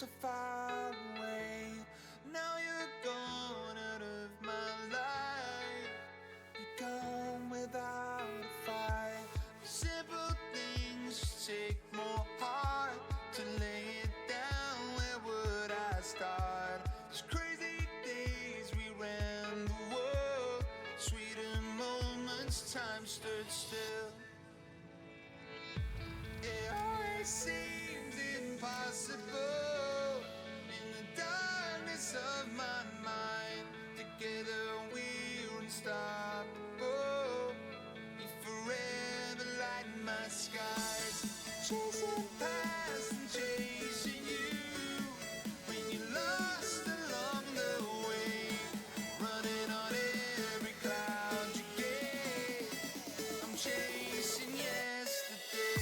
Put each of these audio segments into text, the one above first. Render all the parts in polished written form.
so far away. Now you're gone out of my life. You're gone without a fight. Simple things just take more heart to lay it down. Where would I start? These crazy days we ran the world. Sweeter moments, time stood still. It always seems impossible in the darkness of my mind. Together we're unstoppable. You forever light my skies. Chasing past and chasing you. When you're lost along the way, running on every cloud you get. I'm chasing yesterday.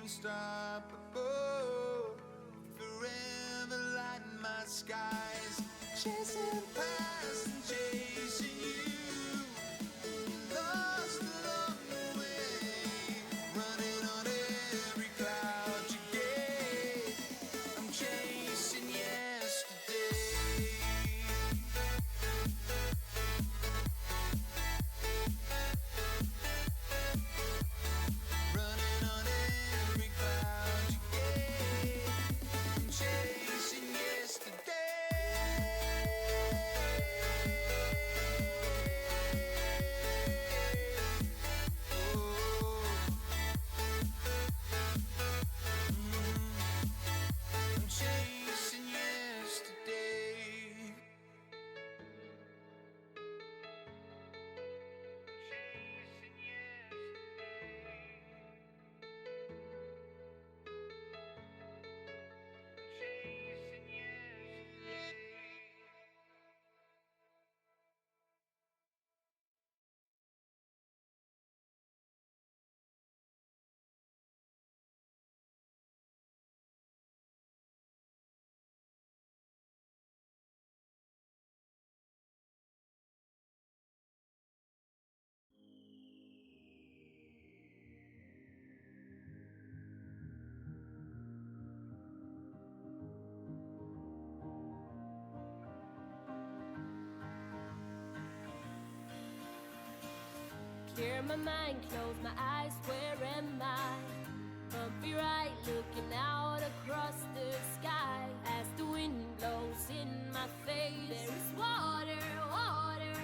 Unstoppable, forever lighting my skies. Chasing past and chasing you. Lost along the way, running on every cloud you get. I'm chasing yesterday. Clear my mind, close my eyes, where am I? Bumpy ride, looking out across the sky. As the wind blows in my face, there is water, water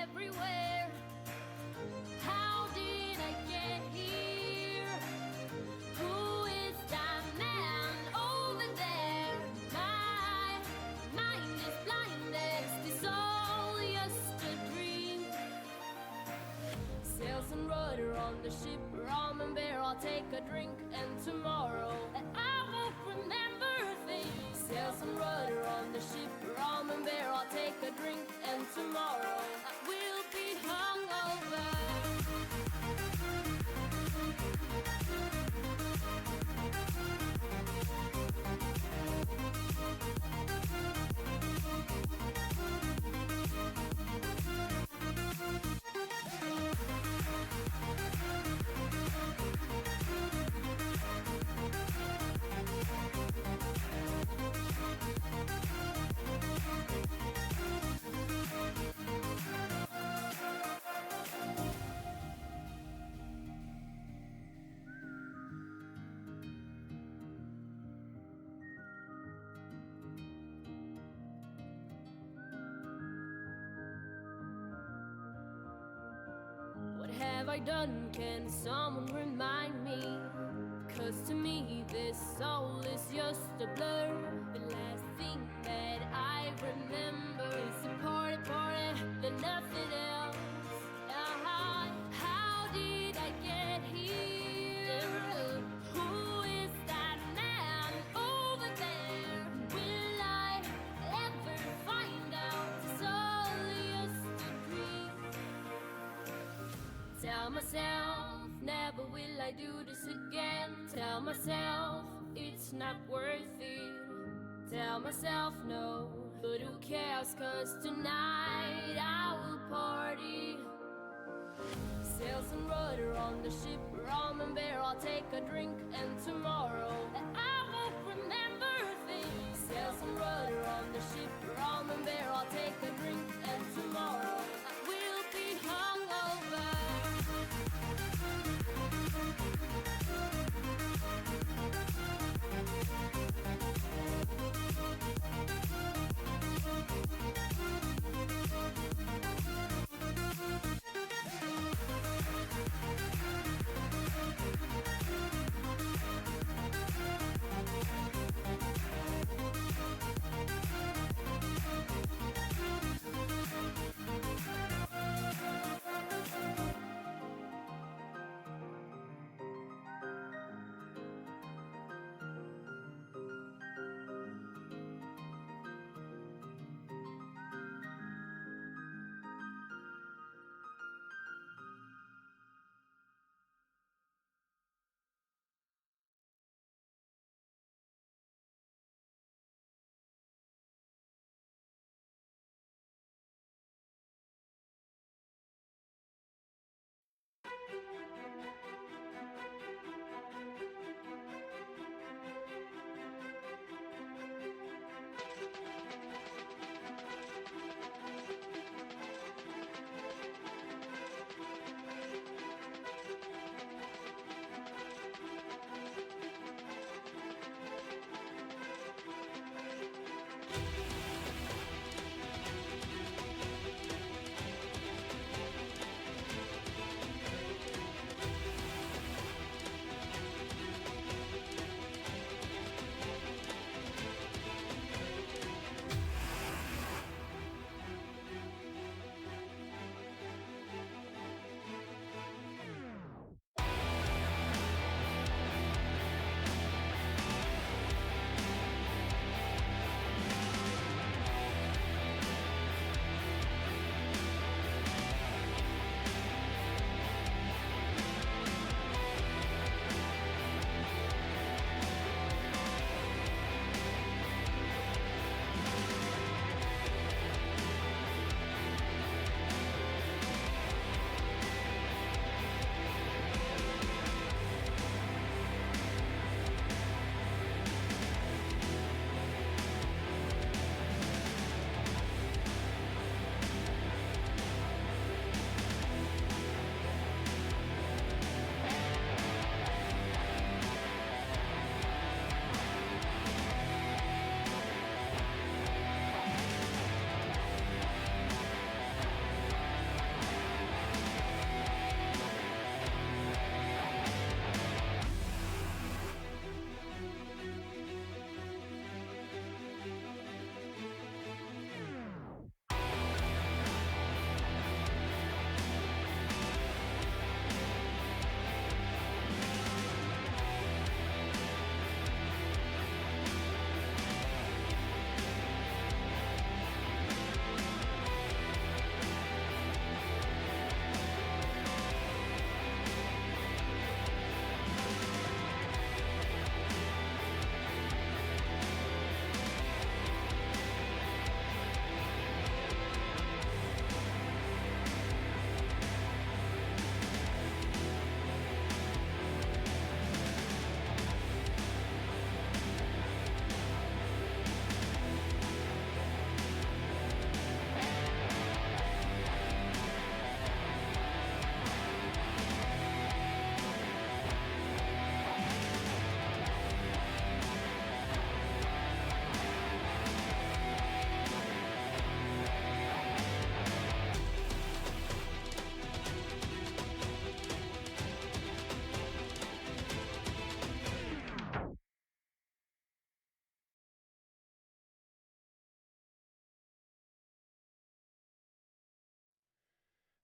everywhere. How did I get here? Who is that man over there? My mind is blinded, this all just a dream. Sails and rudder on the ship, rum and beer, I'll take a drink, and tomorrow I won't remember a thing. Sails and rudder on the ship, rum and beer, I'll take a drink, and tomorrow I will be hungover. have I done? Can someone remind me? Cause to me this soul is just a blur. The last thing that I remember is a party, then nothing else. How did I get here? Who is that man over there? Will I ever find out? It's all just a dream. Tell myself, never will I do this again. Tell myself, it's not worth it. Tell myself no, but who cares? Cause tonight I will party. Sail some rudder on the ship, rum and beer, I'll take a drink. And tomorrow I won't remember things. Sail some rudder on the ship, rum and beer, I'll take a drink. And tomorrow I will be hungover.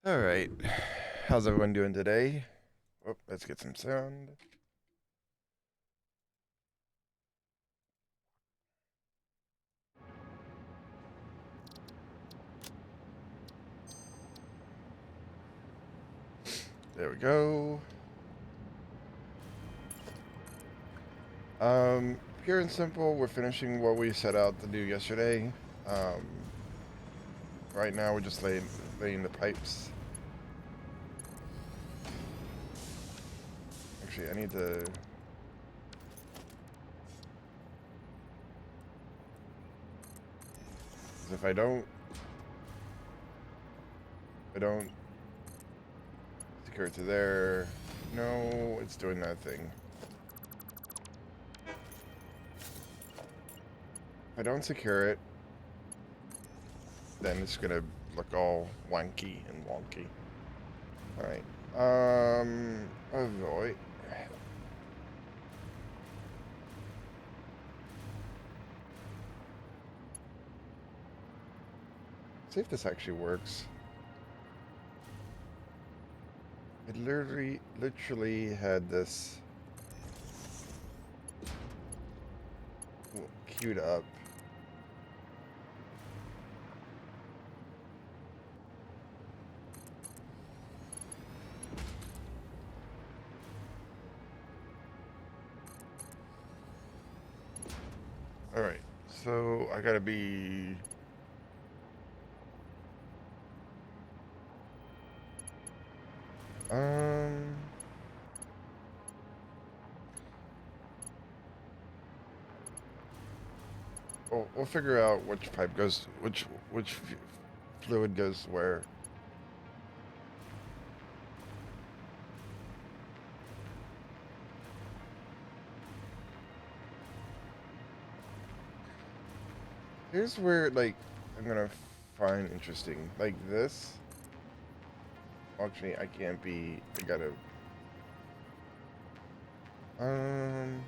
All right. How's everyone doing today? Oh, let's get some sound. There we go. Pure and simple, we're finishing what we set out to do yesterday. Um, right now we're just laying the pipes. Actually, I need to. 'Cause if I don't secure it to there. No, it's doing that thing. If I don't secure it, then it's gonna look all wanky and wonky. All right. Avoid. See if this actually works. It literally had this queued up. All right, so I gotta be. We'll figure out which pipe goes, which fluid goes where. Here's where, like, I'm gonna find interesting. Like this. Actually, I can't be. I gotta. Um.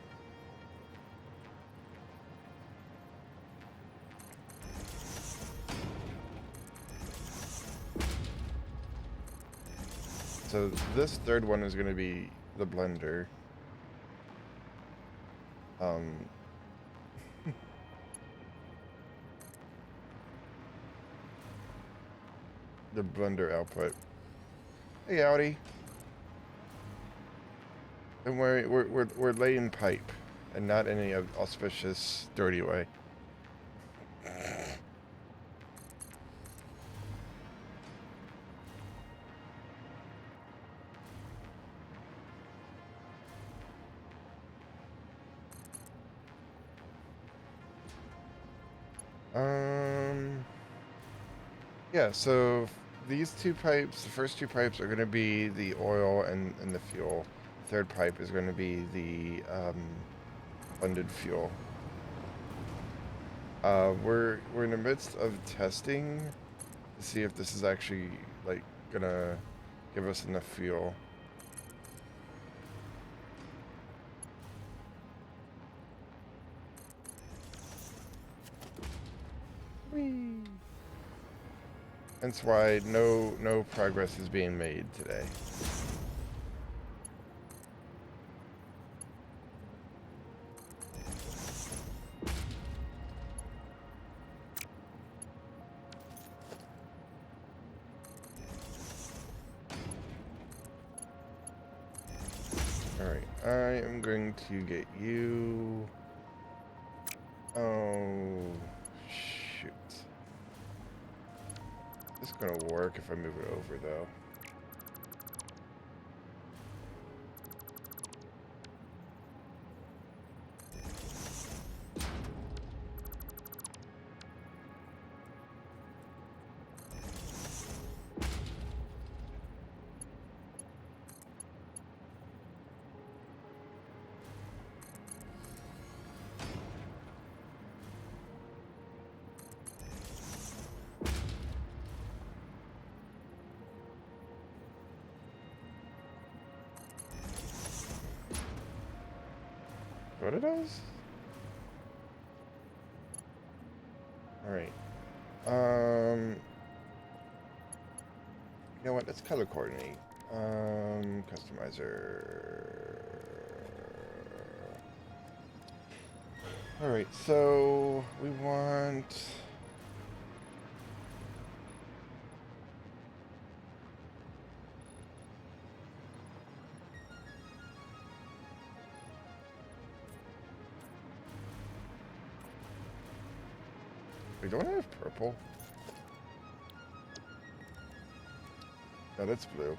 So this third one is gonna be the blender. Um. The blender output. Hey, Audi. And we're laying pipe, and not in any auspicious, dirty way. Yeah, so these two pipes, the first two pipes are going to be the oil and the fuel. The third pipe is going to be the blended fuel. We're in the midst of testing to see if this is actually like gonna give us enough fuel. Whee! Hence why no progress is being made today. Alright, I am going to get you. Oh, shoot. This is gonna work if I move it over, though. What it does? Alright. You know what? Let's color coordinate. Customizer. All right, so we want. We don't have purple. No, that's blue.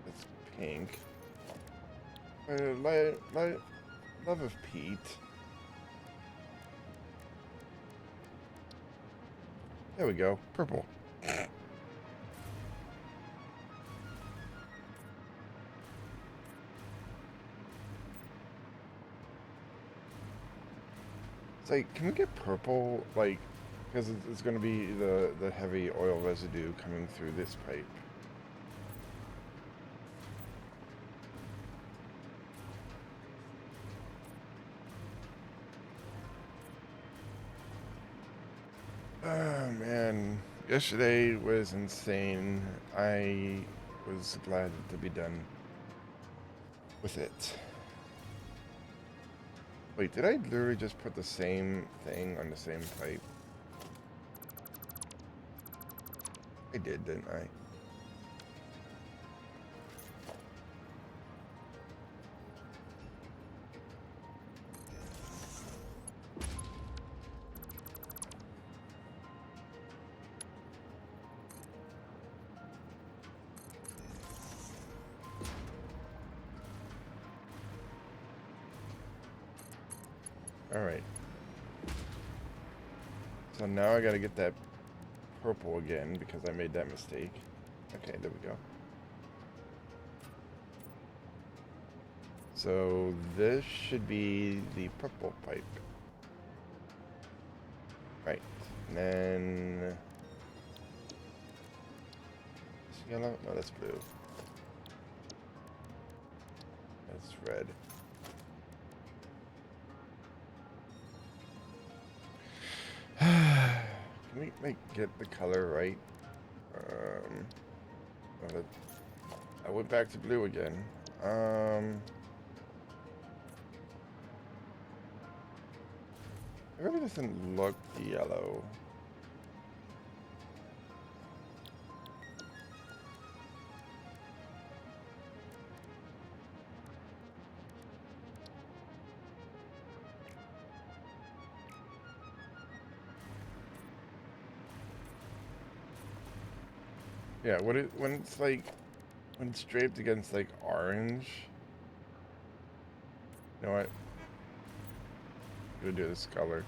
That's pink. Love of Pete. There we go. Purple. It's like, can we get purple? Like, because it's going to be the heavy oil residue coming through this pipe. Oh, man. Yesterday was insane. I was glad to be done with it. Wait, did I literally just put the same thing on the same pipe? I did, didn't I? Alright. So now I gotta get that purple again because I made that mistake. Okay, there we go. So this should be the purple pipe. Right. And then... Is it yellow? No, that's blue. That's red. Can we get the color right? I went back to blue again. It really doesn't look yellow. Yeah, when it's like when it's draped against like orange. You know what? I'm gonna do this color.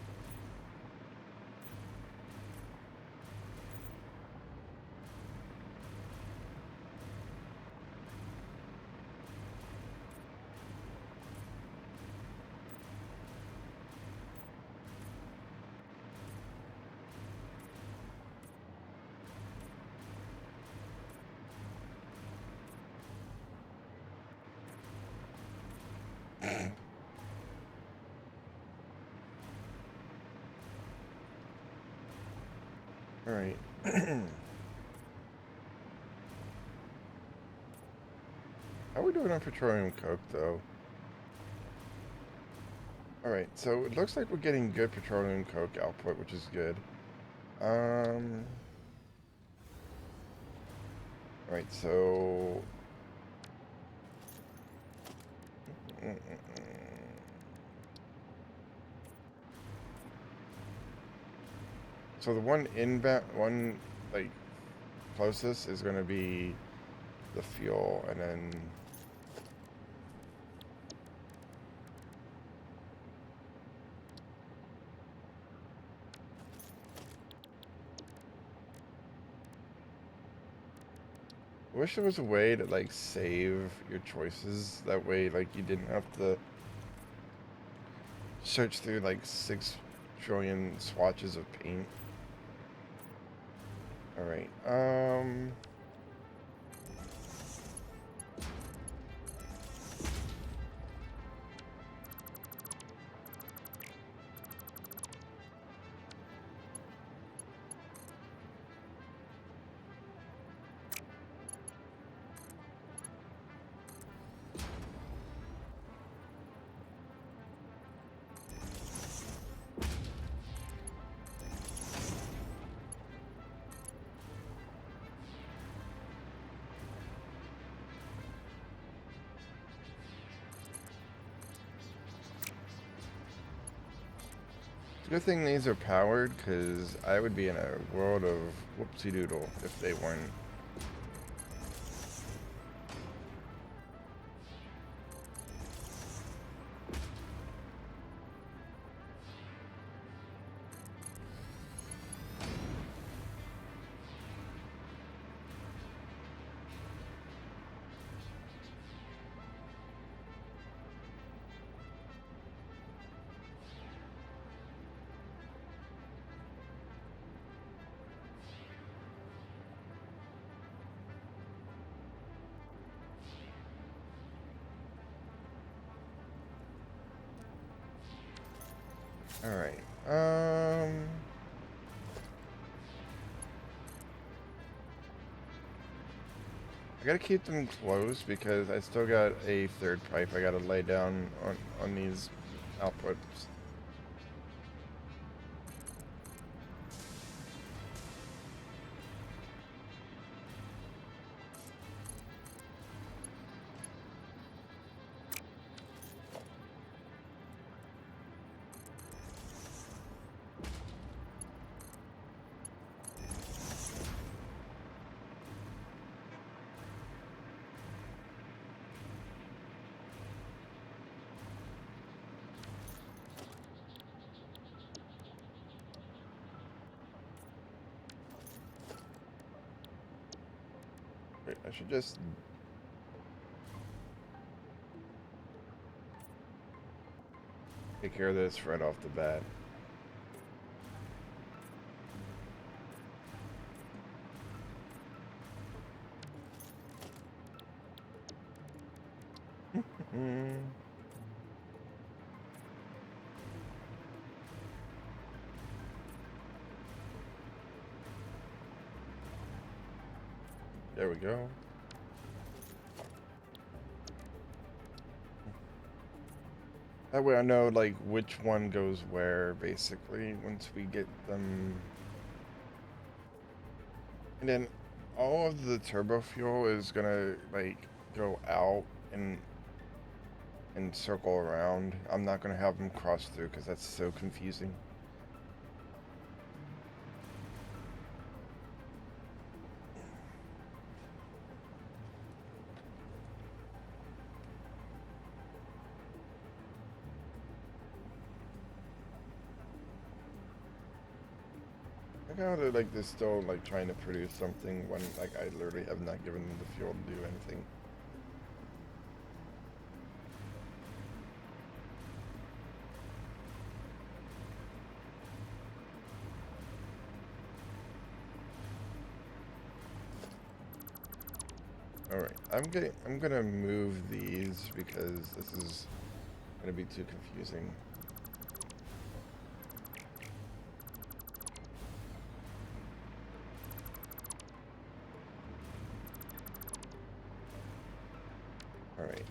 All right. How are we doing on petroleum coke, though? All right, so it looks like we're getting good petroleum coke output, which is good. All right, so... So the one like closest is going to be the fuel, and then I wish there was a way to like save your choices. That way, like you didn't have to search through like 6 trillion swatches of paint. All right. It's a good thing these are powered, because I would be in a world of whoopsie doodle if they weren't. All right. I gotta keep them close because I still got a third pipe I gotta lay down on these outputs. Wait, I should just take care of this right off the bat. There we go. That way I know like which one goes where basically once we get them. And then all of the turbo fuel is gonna like go out and circle around. I'm not gonna have them cross through because that's so confusing. I gotta like they're still like trying to produce something when like I literally have not given them the fuel to do anything. Alright, I'm gonna move these because this is gonna be too confusing. Alright.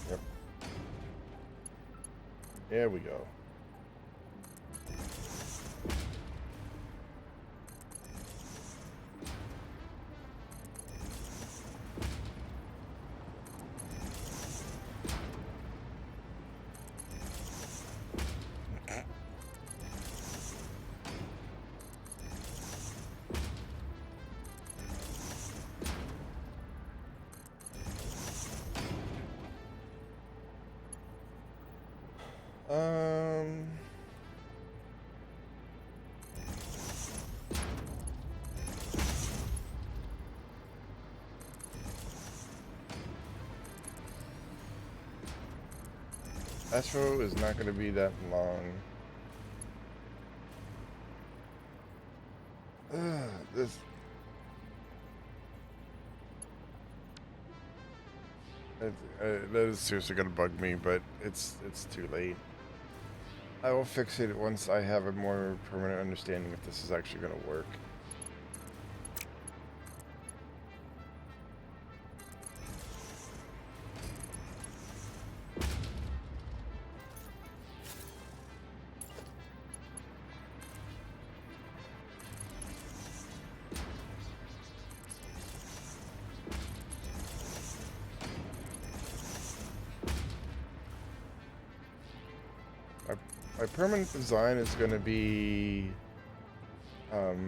Yep. There we go. Astro is not going to be that long. This... that is seriously going to bug me, but it's too late. I will fix it once I have a more permanent understanding if this is actually going to work. my permanent design is going to be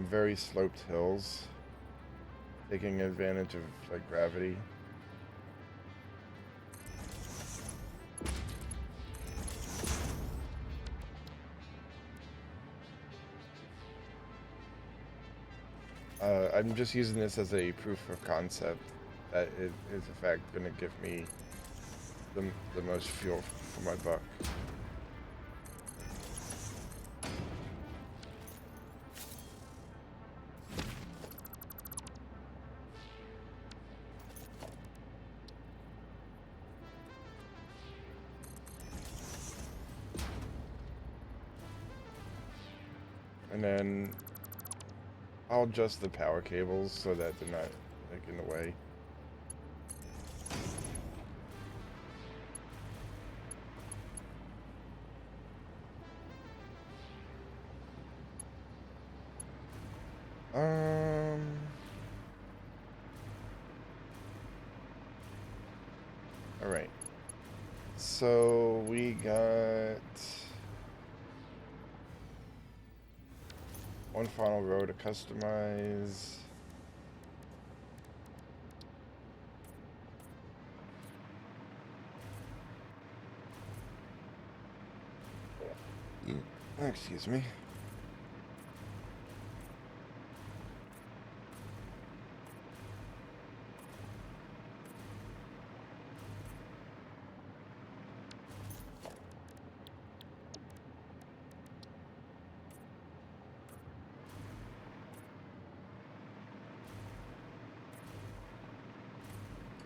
very sloped hills, taking advantage of like gravity. I'm just using this as a proof of concept that it is in fact going to give me the most fuel for my buck. And then I'll adjust the power cables so that they're not like in the way. All right. So we got one final row to customize. Excuse me.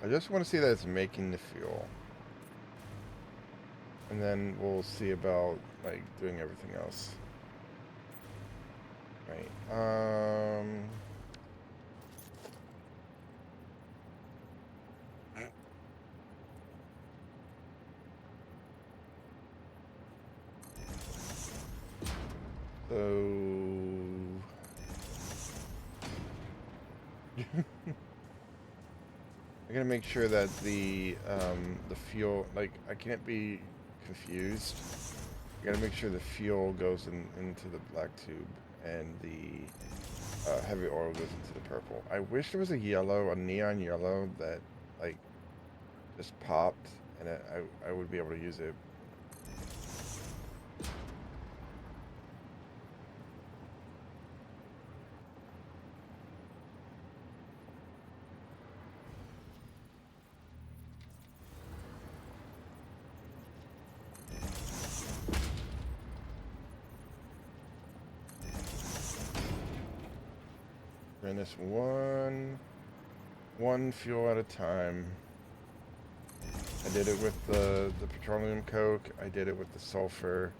I just want to see that it's making the fuel. And then we'll see about like doing everything else. Right. I gotta make sure that the fuel, like, I can't be confused. I gotta make sure the fuel goes into the black tube and the heavy oil goes into the purple. I wish there was a yellow, a neon yellow that like just popped and I would be able to use it. Run this one fuel at a time. I did it with the petroleum coke. I did it with the sulfur.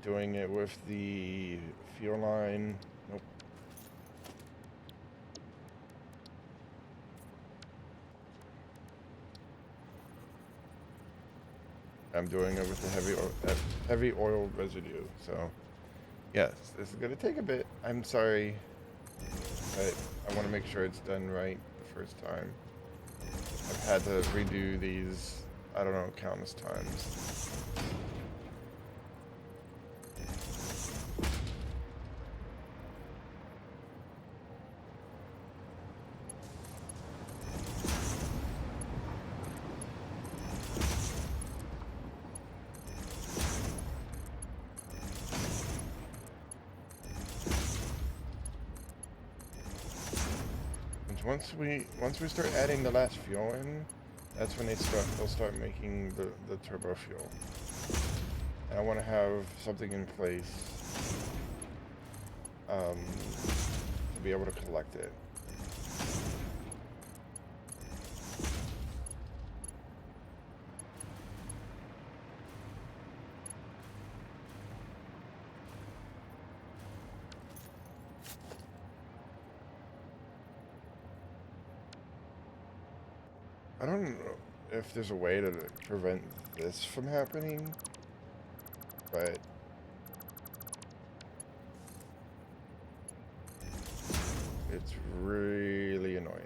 Doing it with the fuel line. Nope. I'm doing it with the heavy oil residue. So, yes, this is gonna take a bit. I'm sorry, but I want to make sure it's done right the first time. I've had to redo these, I don't know, countless times. Once we start adding the last fuel in, that's when they'll start making the turbo fuel. And I want to have something in place to be able to collect it. I don't know if there's a way to prevent this from happening, but it's really annoying.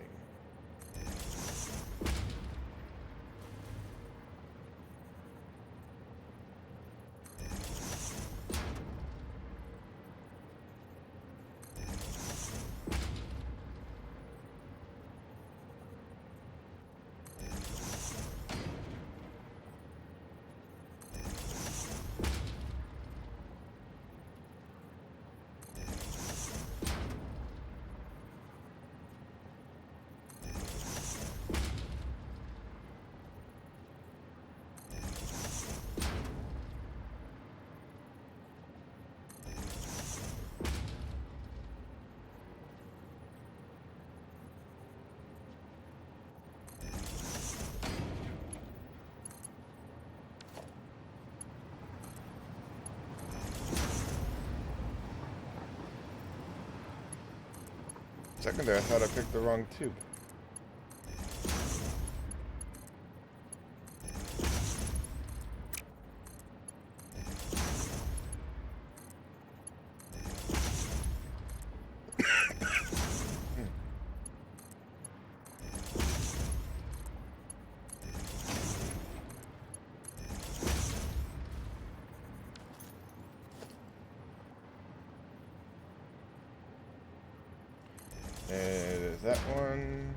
Second there, I thought I picked the wrong tube. And there's that one.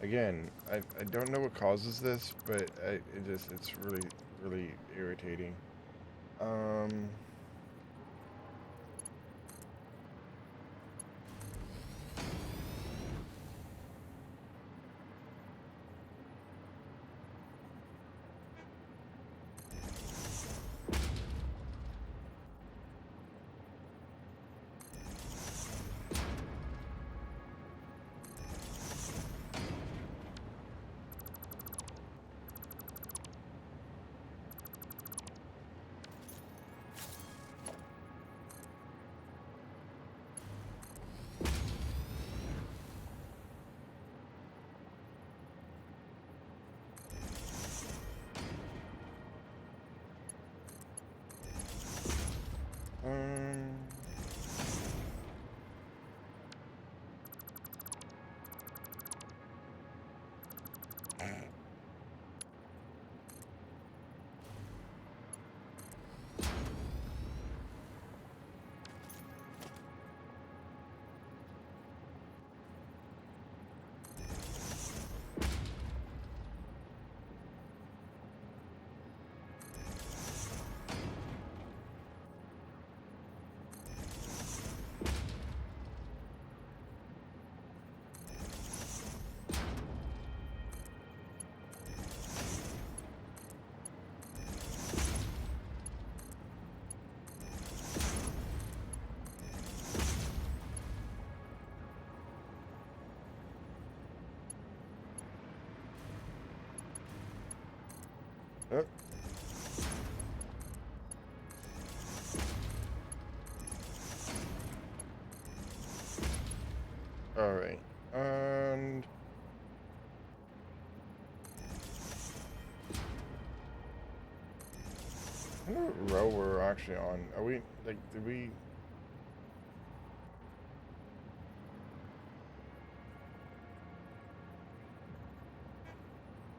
Again, I don't know what causes this, but it's really irritating. Um, oh. All right, and I wonder what row we're actually on. Are we like? Did we?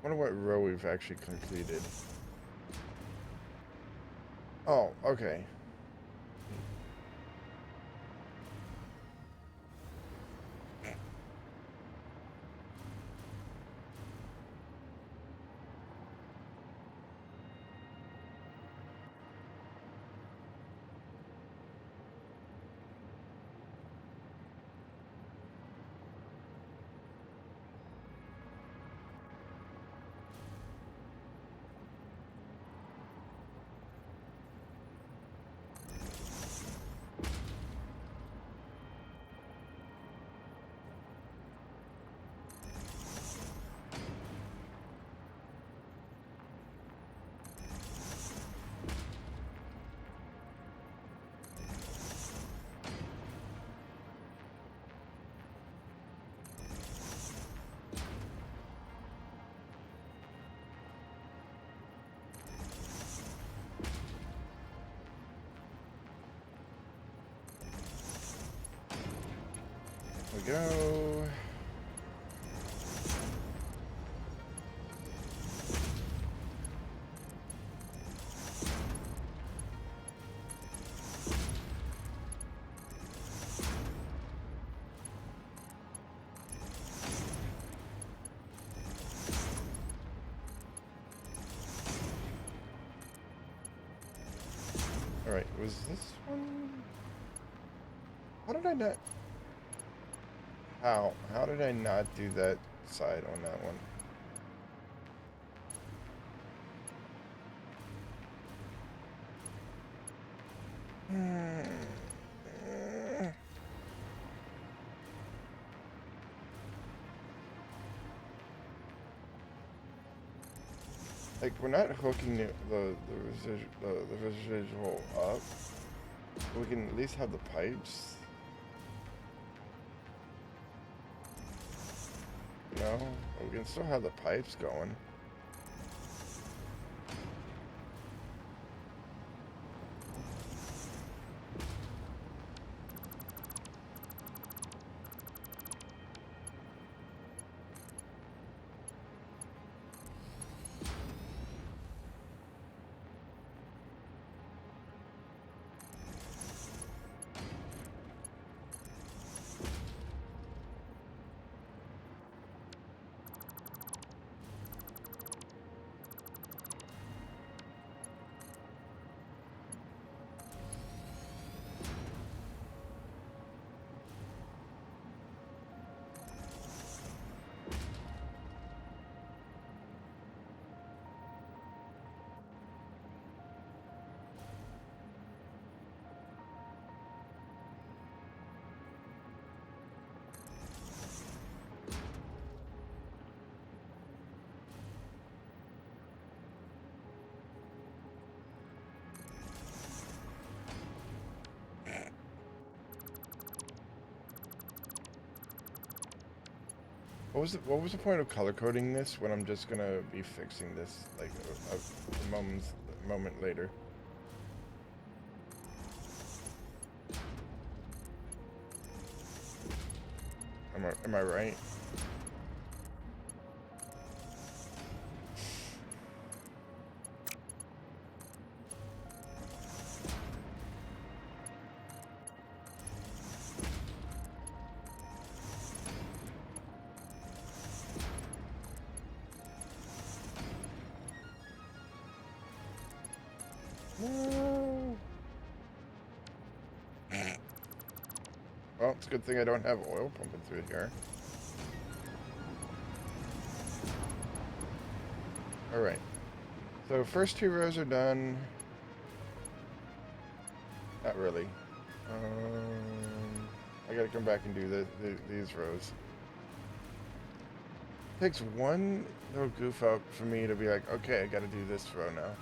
I wonder what row we've actually completed. Oh, okay. we go. Alright, was this one? How did I not? How did I not do that side on that one? Like, we're not hooking the residual up. We can at least have the pipes. No, we can still have the pipes going. What was the point of color coding this when I'm just gonna be fixing this like a moment later? Am I right? No. Well, it's a good thing I don't have oil pumping through here. Alright. So first two rows are done. Not really. I gotta come back and do these rows. It takes one little goof up for me to be like, okay, I gotta do this row now.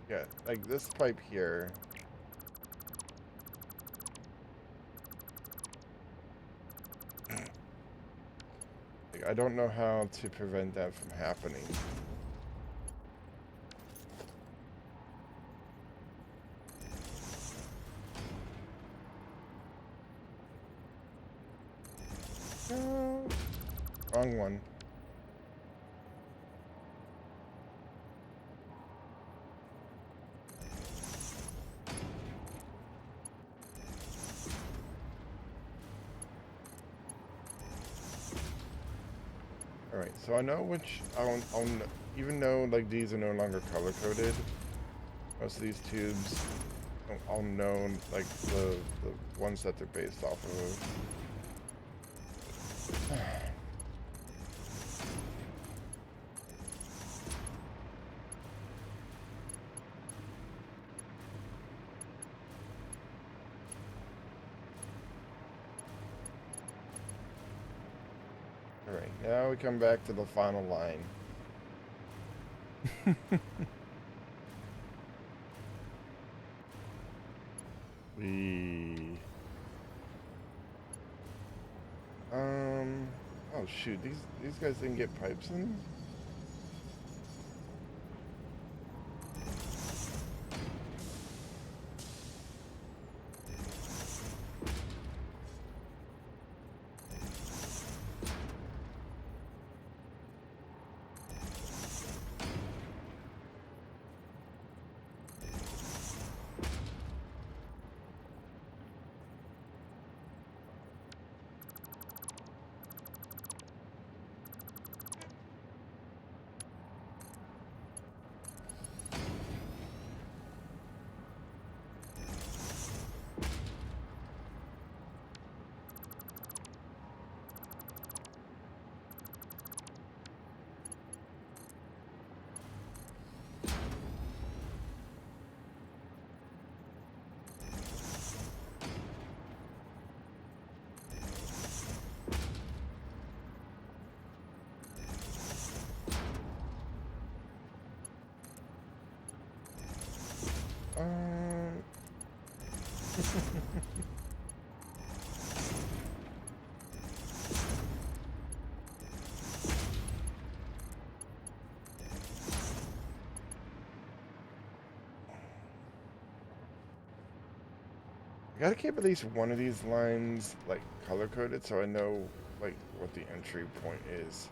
Yeah, like this pipe here. Like, I don't know how to prevent that from happening. No. Wrong one. Alright, so I know which, even though like these are no longer color coded, most of these tubes all known, like the ones that they're based off of. Alright, now we come back to the final line. we... Oh shoot, these guys didn't get pipes in? I gotta keep at least one of these lines, like, color-coded so I know, like, what the entry point is.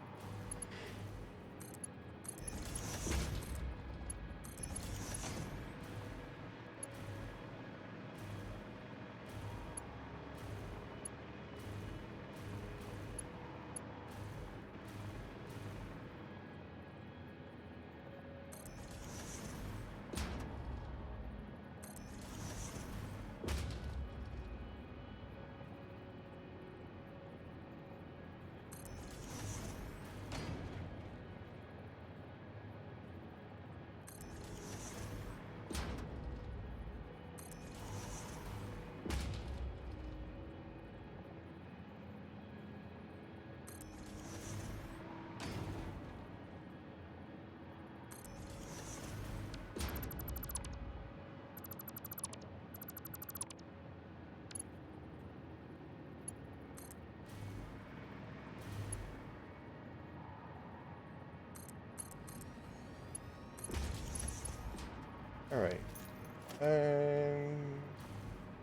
Alright.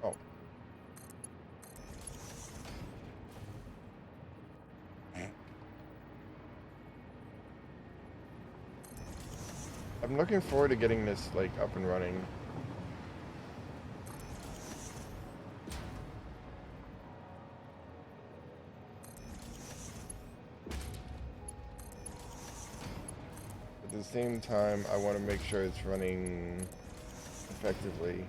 Oh. I'm looking forward to getting this, like, up and running. At the same time, I want to make sure it's running effectively.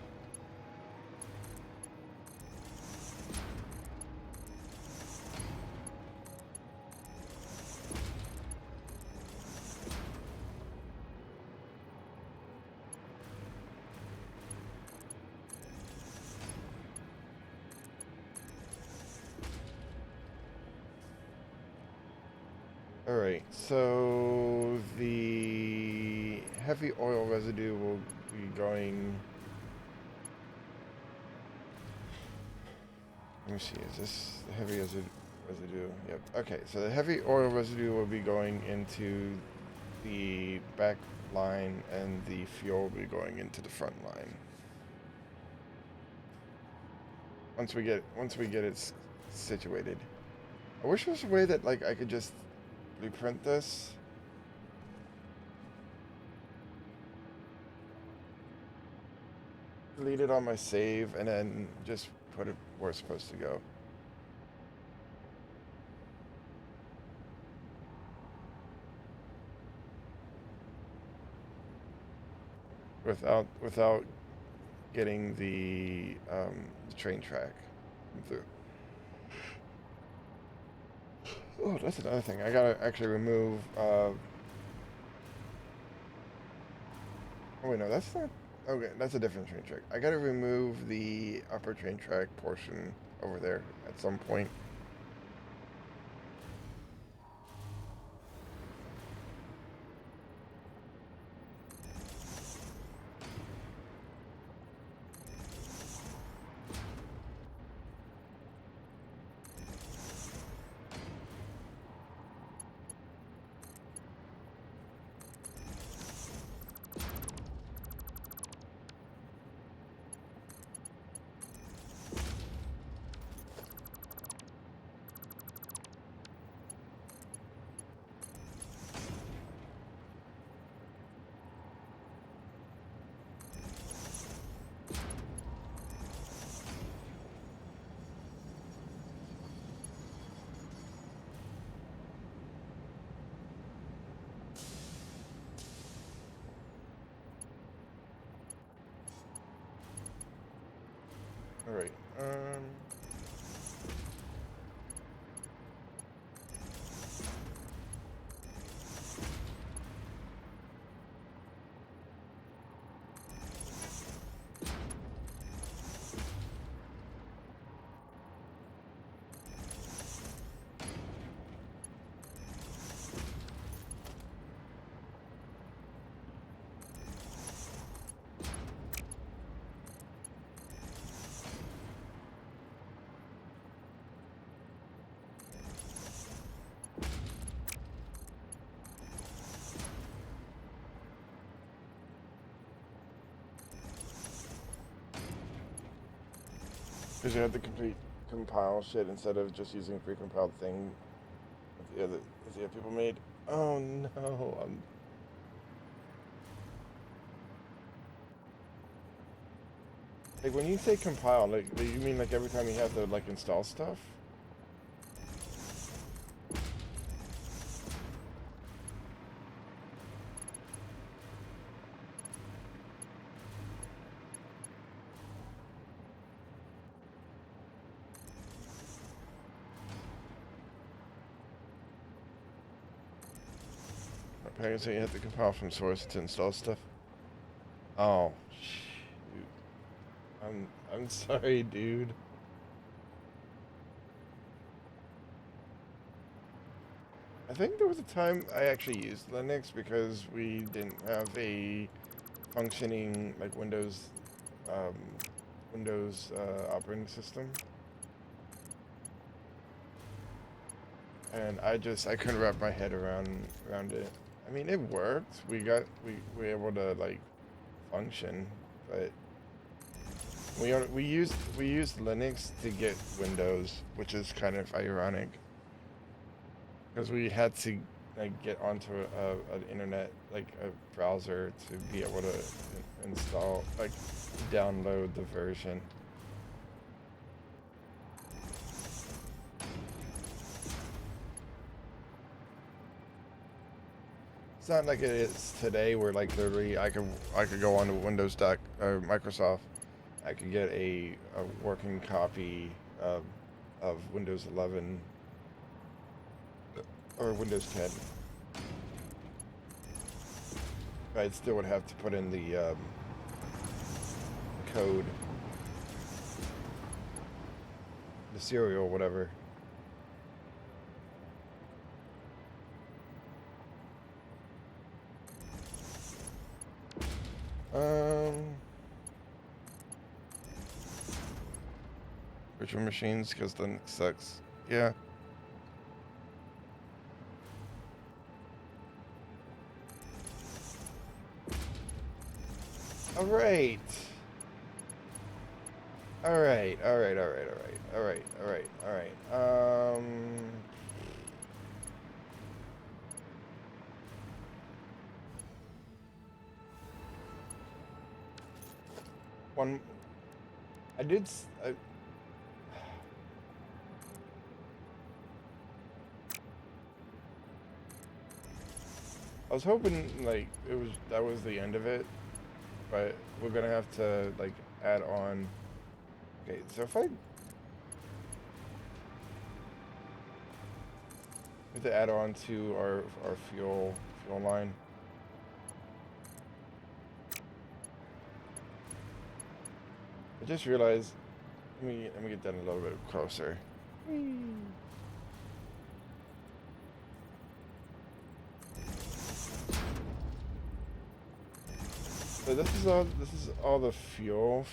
Alright, so the heavy oil residue will be going... Let me see, is this the heavy residue? Yep, okay, so the heavy oil residue will be going into the back line and the fuel will be going into the front line. Once we get it situated. I wish there was a way that, like, I could just reprint this. Delete it on my save and then just put it where it's supposed to go. Without getting the train track through. Oh, that's another thing. I gotta actually remove. Oh wait, no, that's not. Okay, that's a different train track. I gotta remove the upper train track portion over there at some point. All right. Because you have to complete compile shit instead of just using pre-compiled thing that the other people made. Oh no, like when you say compile, like you mean like every time you have to like install stuff? Apparently, so you have to compile from source to install stuff. Oh, shoot. I'm sorry, dude. I think there was a time I actually used Linux because we didn't have a functioning like um, Windows operating system, and I couldn't wrap my head around it. I mean, it worked. We were able to like function, but we used Linux to get Windows, which is kind of ironic because we had to like get onto an internet like a browser to be able to install like download the version. It's not like it is today, where like literally I could go on to Windows doc or Microsoft. I could get a working copy of Windows 11 or Windows 10. I still would have to put in the code, the serial, whatever. Virtual machines, because Linux sucks. Yeah. All right. All right. All right. All right. All right. All right. All right. All right. One. I did. I was hoping like that was the end of it, but we're gonna have to like add on. Okay, so if I have to add on to our fuel line. I just realized. Let me get that a little bit closer. So this is all the fuel.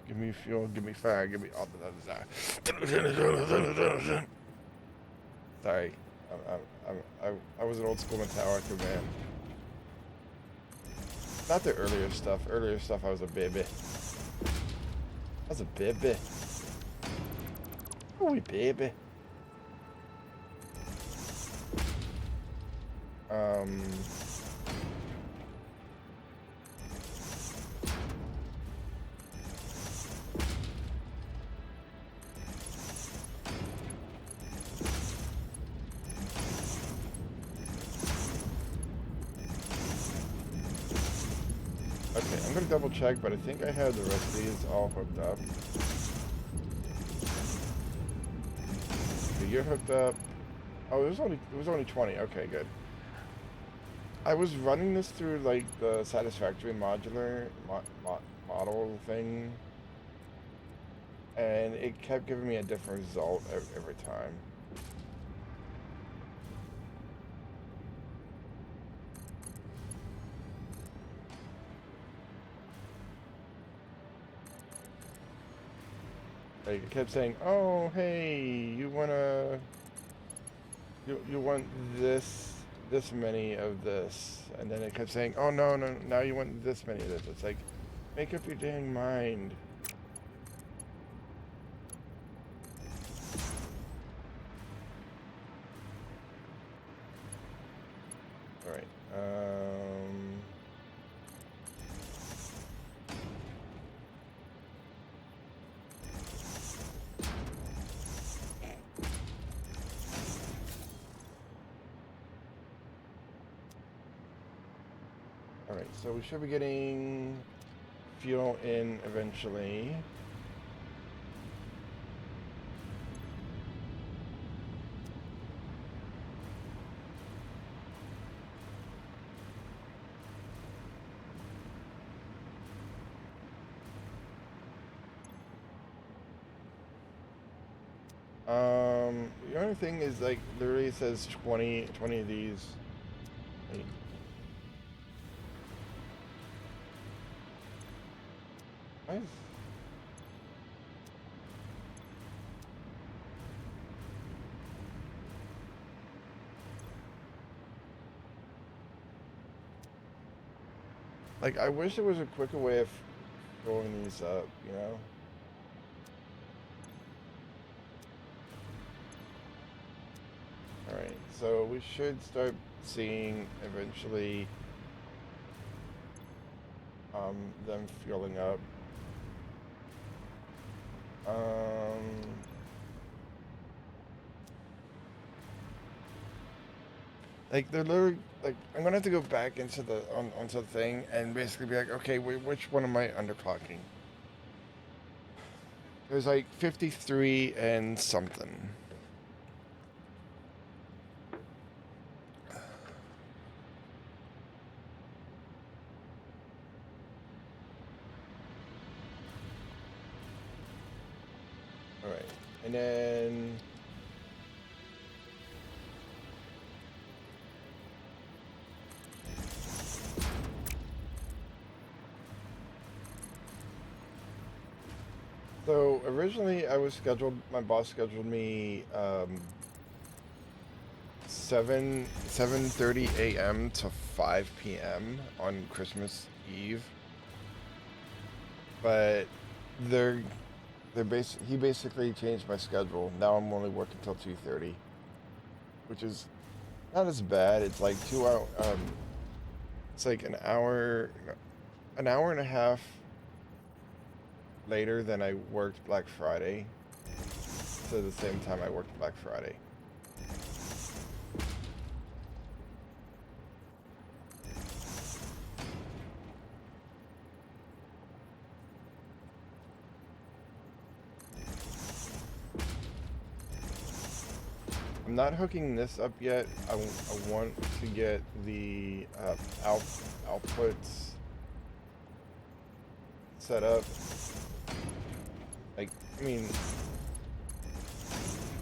Give me fuel. Give me fire. Give me all the. Sorry, I was an old school Metallica man. Not the earlier stuff. Earlier stuff, I was a baby. I was a baby. Oh, baby. Okay, I'm gonna double check, but I think I have the rest of these all hooked up. Okay, you're hooked up. Oh, it was only 20. Okay, good. I was running this through like the satisfactory modular model thing, and it kept giving me a different result every time. Like it kept saying, "Oh, hey, you want this many of this," and then it kept saying, "Oh no, now you want this many of this." It's like, make up your dang mind. All right. Alright, so we should be getting fuel in eventually. The only thing is like literally says 20 of these. Wait. Why is... Like, I wish there was a quicker way of filling these up, you know? Alright, so we should start seeing eventually them fueling up. Like they're literally like I'm gonna have to go back into the onto the thing and basically be like, okay, which one am I underclocking? There's like 53 and something. All right, and then. So originally I was scheduled, my boss scheduled me 7:30 a.m. to 5 p.m. on Christmas Eve. But he basically changed my schedule. Now I'm only working till 2:30, which is not as bad. It's like 2 hour it's like an hour and a half later than I worked Black Friday. So the same time I worked Black Friday. I'm not hooking this up yet. I want to get the outputs set up. Like, I mean,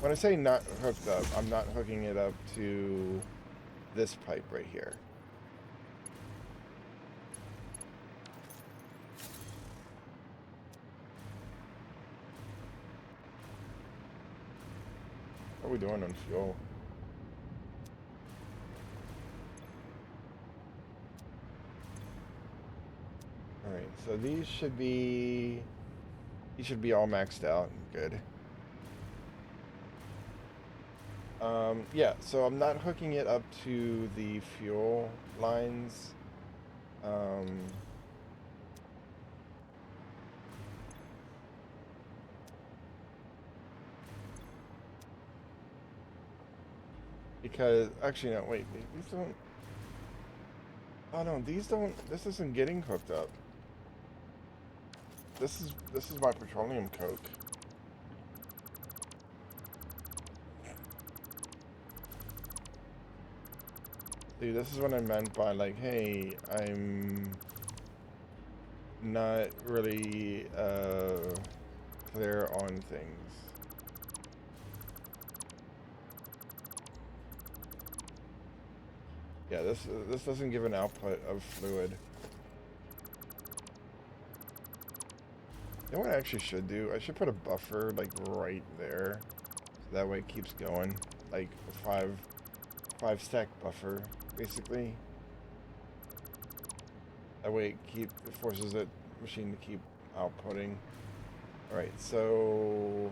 when I say not hooked up, I'm not hooking it up to this pipe right here. What are we doing on fuel? Alright, so these should be all maxed out. Good. Yeah, so I'm not hooking it up to the fuel lines. Because, actually, no, wait, these don't... Oh, no, these don't... This isn't getting hooked up. This is my petroleum coke. Dude, this is what I meant by, like, hey, I'm not really clear on things. Yeah, this doesn't give an output of fluid. You know what I actually should do? I should put a buffer, like, right there. So that way it keeps going. Like, a five stack buffer, basically. That way it forces the machine to keep outputting. Alright, so...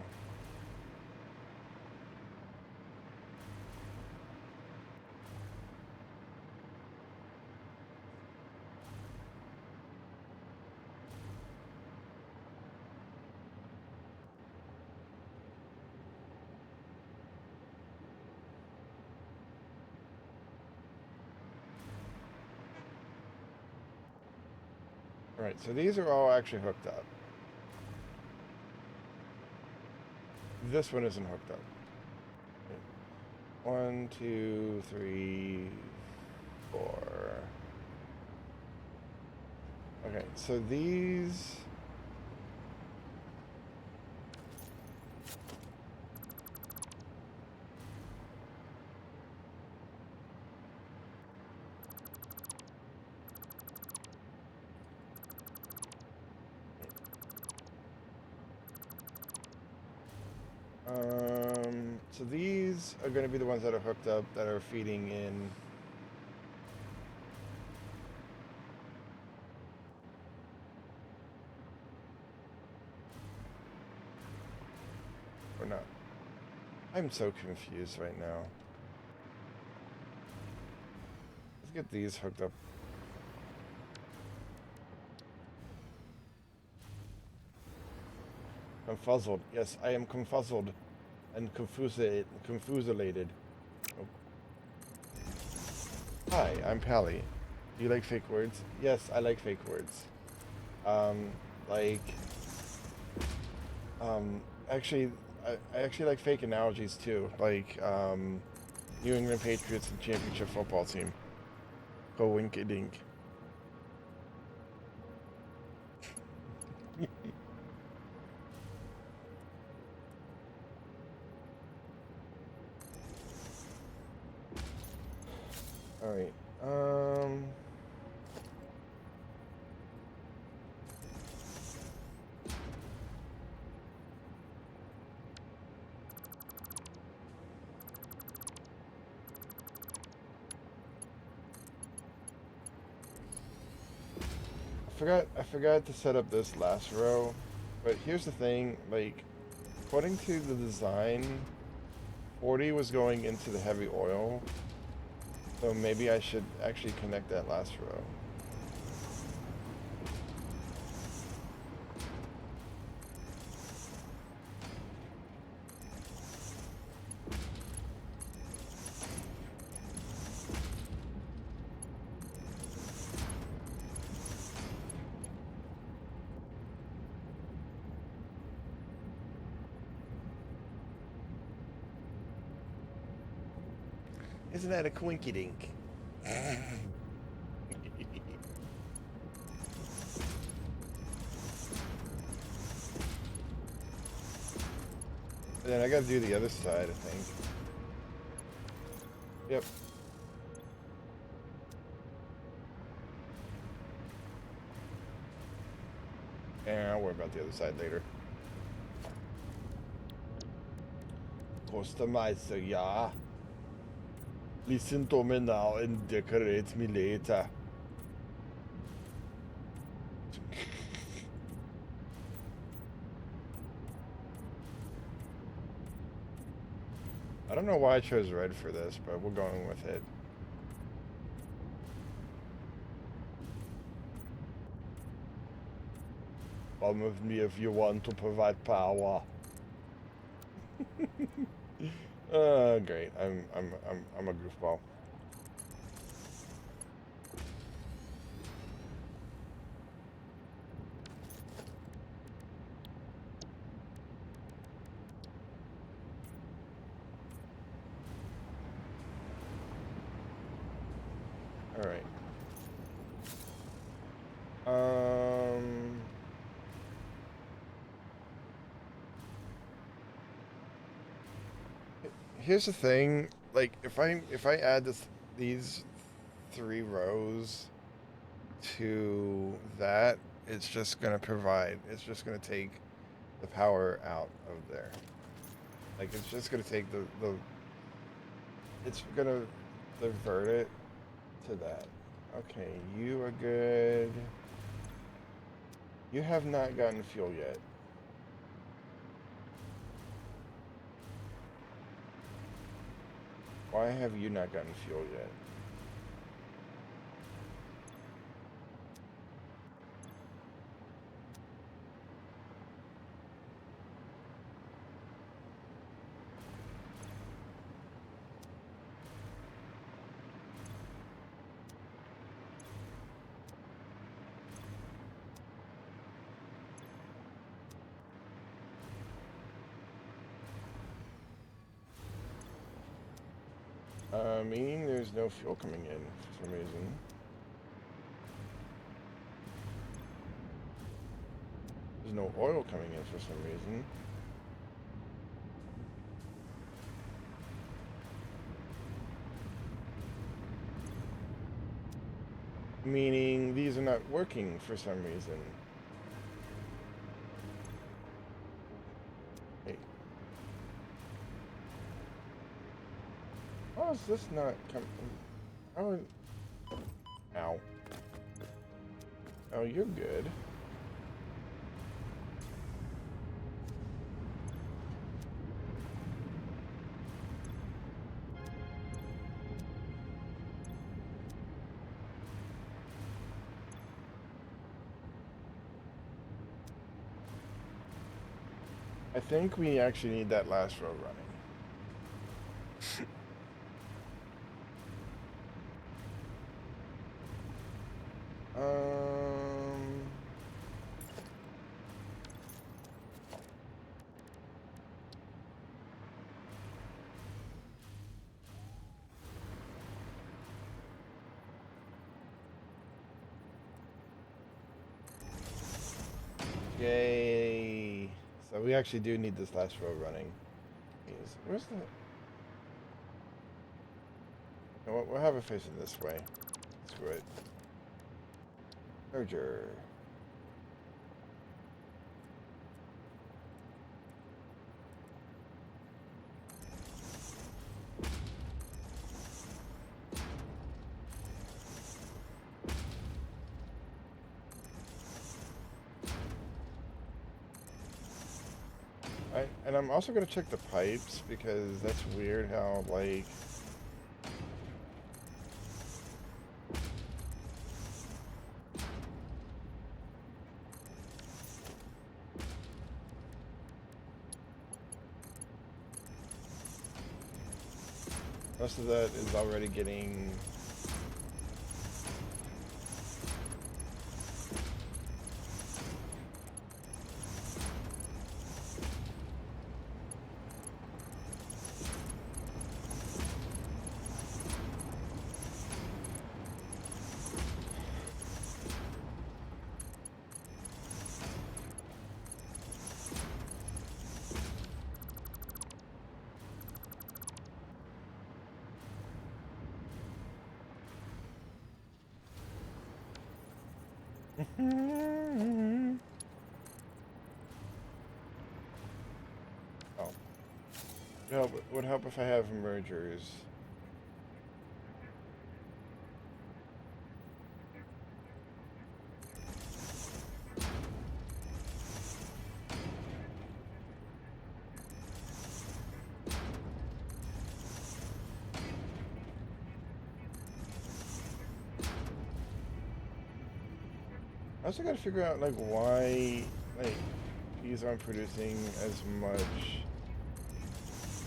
Alright, so these are all actually hooked up. This one isn't hooked up. 1, 2, 3, 4. Okay, so these... So these are going to be the ones that are hooked up, that are feeding in. Or not. I'm so confused right now. Let's get these hooked up. Confuzzled. Yes, I am confuzzled and confuselated. Oh. Hi, I'm Pally. Do you like fake words? Yes, I like fake words. Actually, I actually like fake analogies too. Like, New England Patriots and championship football team. Go winky dink. Alright, I forgot to set up this last row, but here's the thing, like, according to the design, 40 was going into the heavy oil, so maybe I should actually connect that last row. Isn't that a quinky dink? Then I gotta do the other side, I think. Yep. And I'll worry about the other side later. Customizer, yeah. Listen to me now and decorate me later. I don't know why I chose red for this, but we're going with it. Come with me if you want to provide power. Great. I'm a goofball. All right. Here's the thing, like if I add these 3 rows to that, it's just gonna take the power out of there. Like it's just gonna take it's gonna divert it to that. Okay, you are good. You have not gotten fuel yet. Why have you not gotten fuel yet? Meaning there's no fuel coming in for some reason. There's no oil coming in for some reason. Meaning these are not working for some reason. Hey. How is this not coming? How? Ow. Oh, you're good. I think we actually need that last row running. Yay. So we actually do need this last row running. Where's the... You know what, we'll have it facing this way. Screw it. Merger. And I'm also going to check the pipes because that's weird how, like... Most of that is already getting... Oh. Would help if I have mergers. I also gotta figure out, like, why, like, these aren't producing as much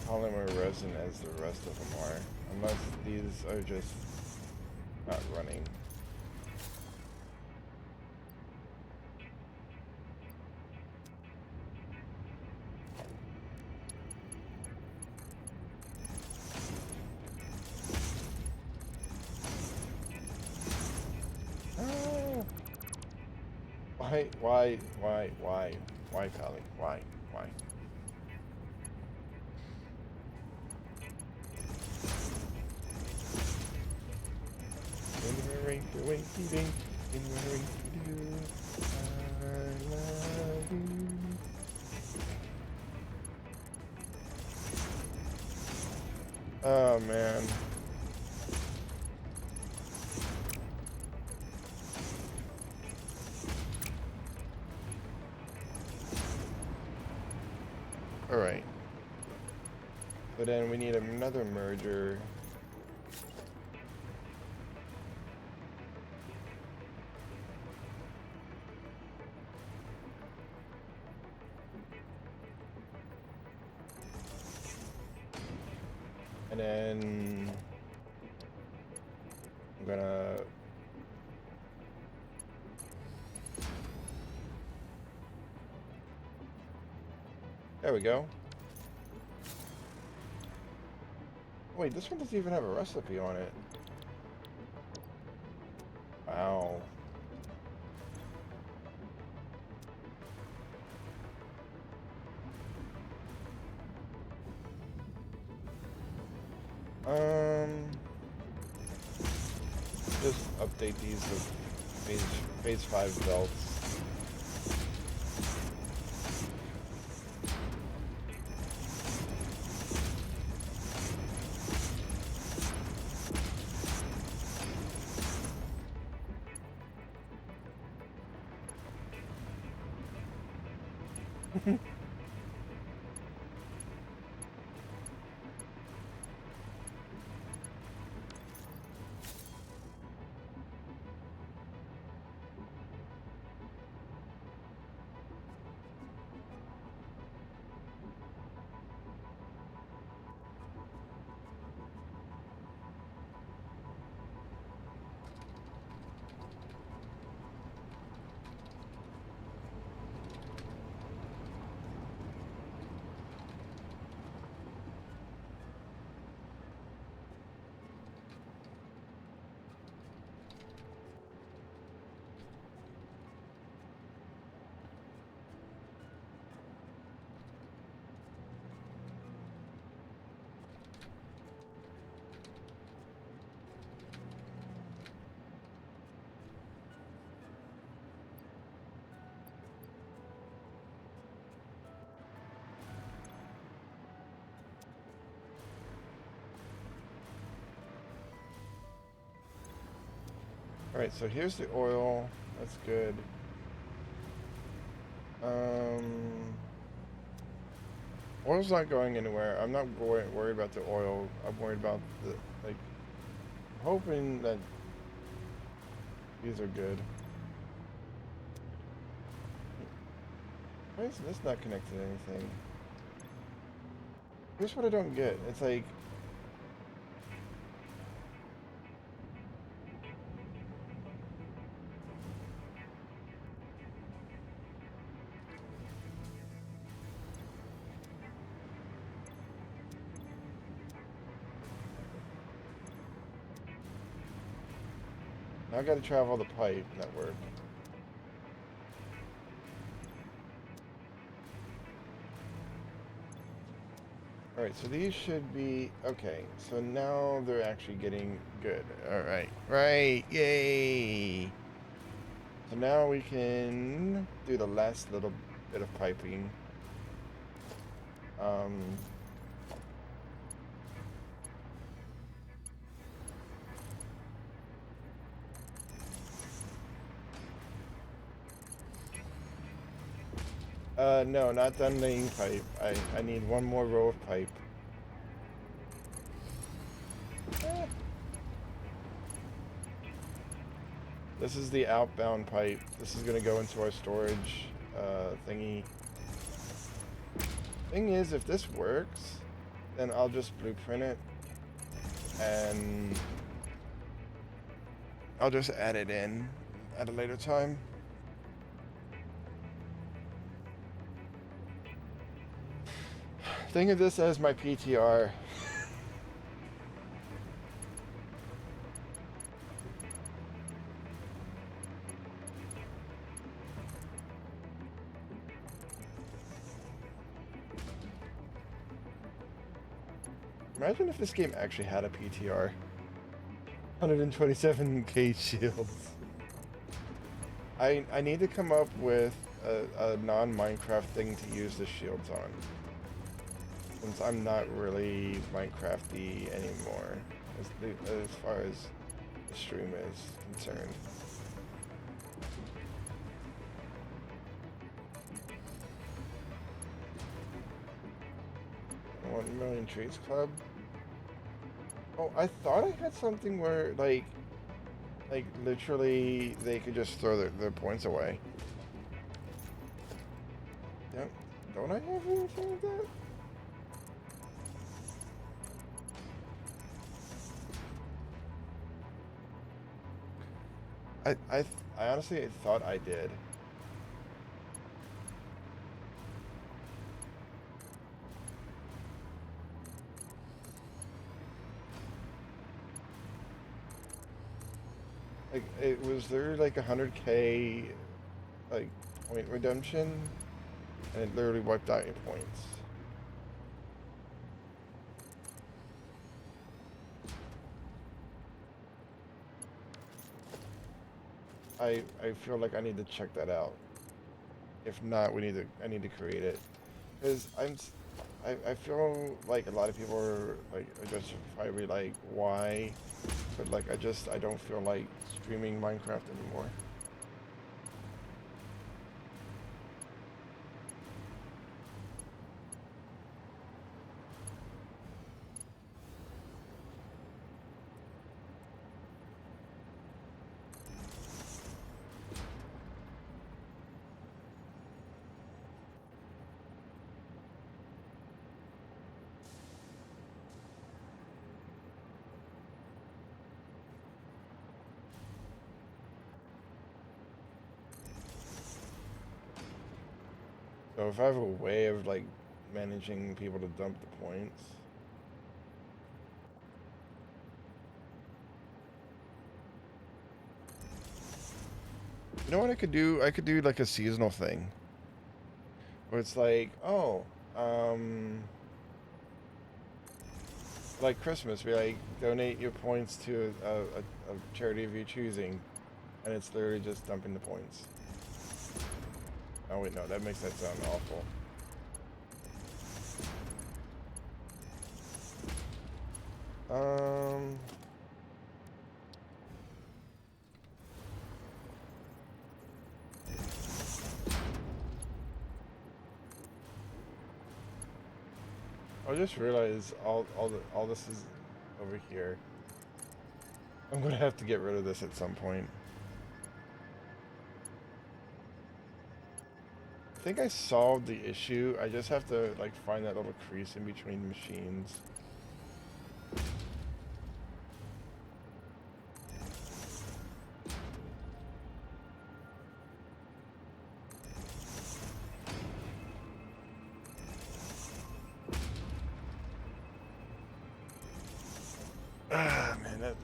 polymer resin as the rest of them are. Unless these are just not running. Ah! Why, Kali? Why? Oh man. Alright. But then we need another merger. And then I'm gonna there we go. Wait, this one doesn't even have a recipe on it. Wow. Just update these with phase 5 belts. Alright, so here's the oil. That's good. Oil's not going anywhere. I'm not worried about the oil. I'm worried about the, like, hoping that these are good. Why is this not connected to anything? Here's what I don't get. It's like, now I gotta travel the pipe network. Alright, so these should be... Okay, so now they're actually getting good. Alright, right, yay! So now we can do the last little bit of piping. No, not done laying pipe. I need one more row of pipe. Eh. This is the outbound pipe. This is gonna go into our storage thingy. Thing is, if this works, then I'll just blueprint it and I'll just add it in at a later time. Think of this as my PTR. Imagine if this game actually had a PTR. 127k shields. I need to come up with a non-Minecraft thing to use the shields on. Since I'm not really Minecrafty anymore, as far as the stream is concerned. $1 Million Trees Club. Oh, I thought I had something where like literally they could just throw their points away. Yep. Don't I have anything like that? I honestly thought I did. Like, was there like 100k like point redemption, and it literally wiped out your points. I feel like I need to check that out. If not, I need to create it, because I feel like a lot of people are like just probably like why, but like I don't feel like streaming Minecraft anymore. So if I have a way of like managing people to dump the points. You know what I could do? I could do like a seasonal thing. Where it's like, oh, like Christmas, we like donate your points to a charity of your choosing, and it's literally just dumping the points. Oh wait, no, that makes that sound awful. I just realized all this is over here. I'm gonna have to get rid of this at some point. I think I solved the issue. I just have to like find that little crease in between machines. Ah, man, that...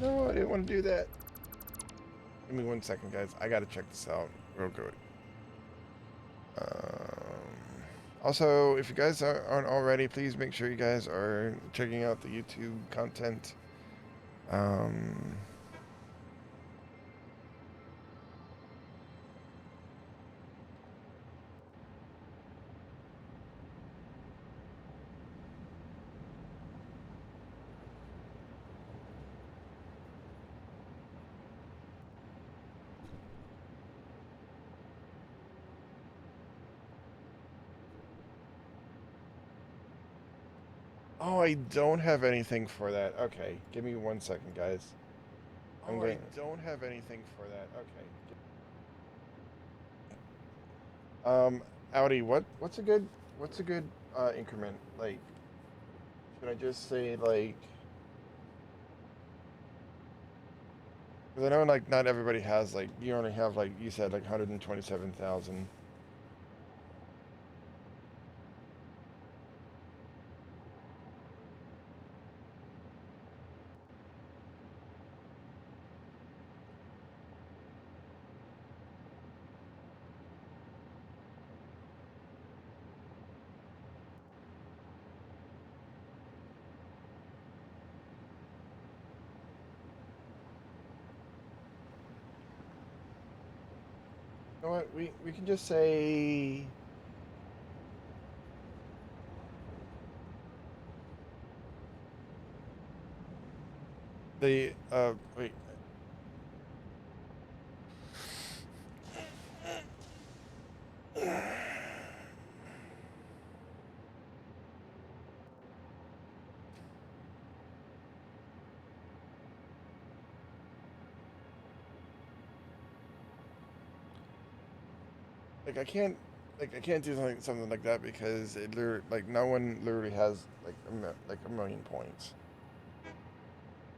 No, I didn't want to do that. Give me 1 second, guys. I gotta check this out real good. Also, if you guys aren't already, please make sure you guys are checking out the YouTube content. Oh, I don't have anything for that. Okay, give me 1 second, guys. I don't have anything for that. Okay. Audi, what's a good increment? Like, should I just say like? Because I know like not everybody has like you only have like you said like 127,000. You know what? We can just say the wait. Like I can't do something like that because like no one literally has like a million points.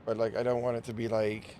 But like I don't want it to be like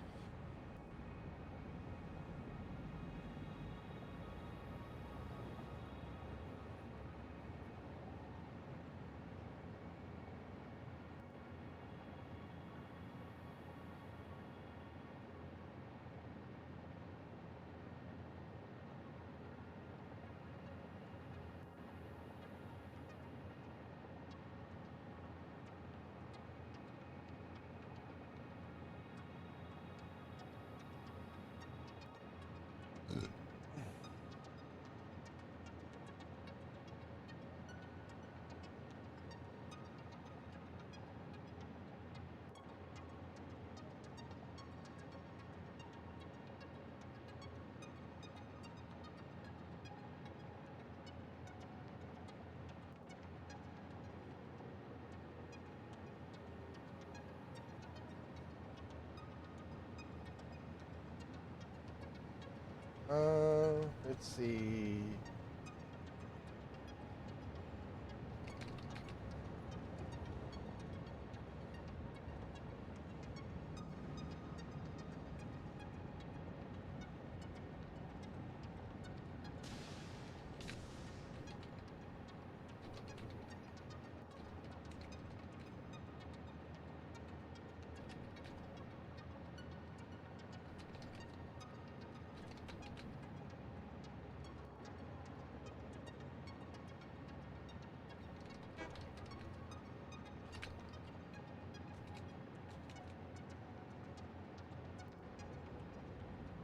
let's see.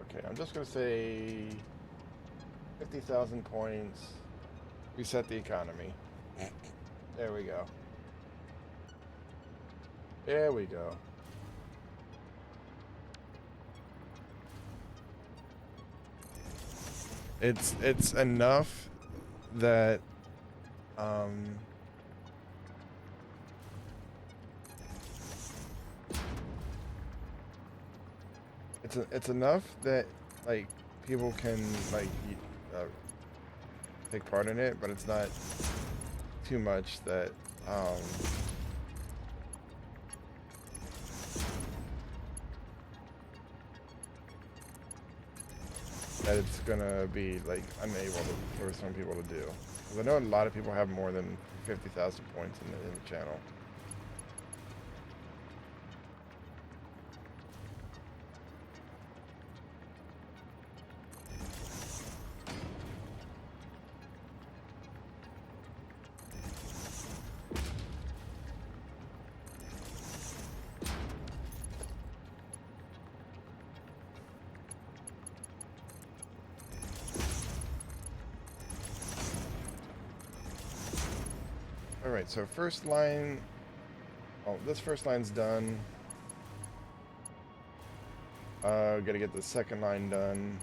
Okay, I'm just gonna say 50,000 points. Reset the economy. There we go. There we go. It's enough that it's enough that like people can like take part in it, but it's not too much that that it's gonna be like unable for some people to do. 'Cause I know a lot of people have more than 50,000 points in the channel. Alright, so first line... Oh, this first line's done. Gotta get the second line done.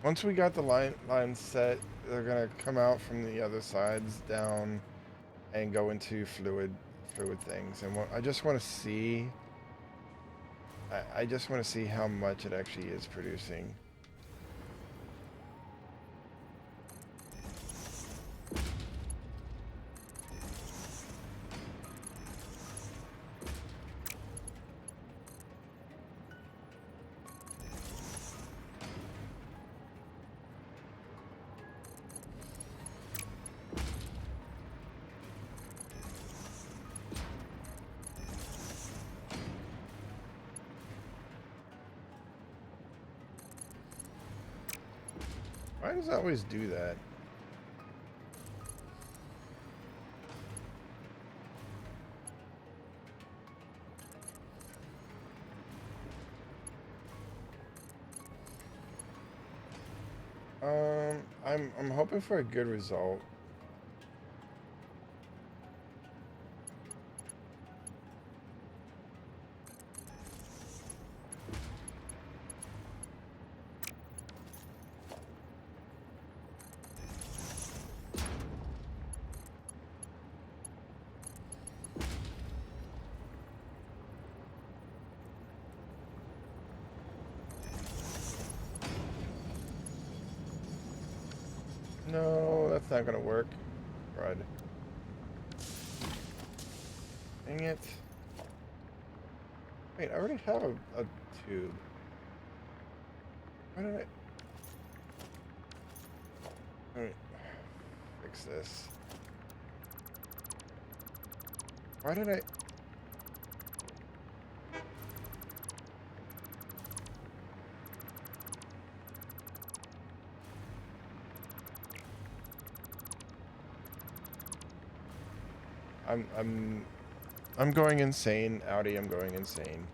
Once we got the line set, they're gonna come out from the other sides down and go into fluid things. And I just want to see... I just want to see how much it actually is producing. Why does it always do that? I'm hoping for a good result. No, that's not gonna work. Crud. Dang it. Wait, I already have a tube. Why did I... Let me fix this. Why did I... I'm going insane, Audi, I'm going insane.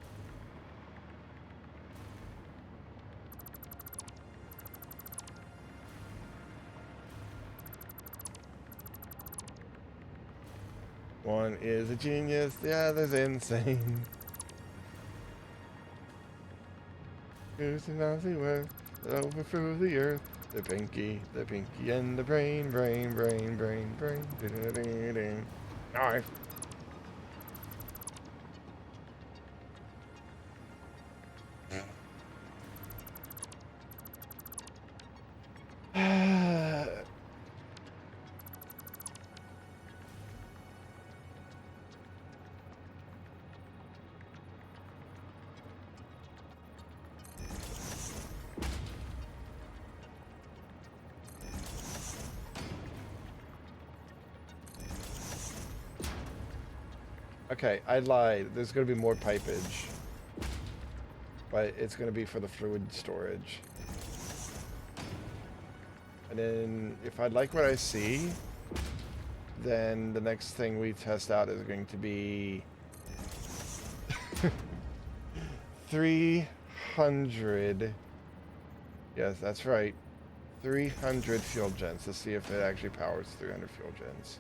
One is a genius, the other's insane. Who's the Nazi worth that overthrew the earth? The pinky, and the brain. Ding-a-ding-a-ding. Knife. Okay, I lied. There's going to be more pipage. But it's going to be for the fluid storage. And then, if I like what I see, then the next thing we test out is going to be 300. Yes, that's right. 300 fuel gens to see if it actually powers 300 fuel gens.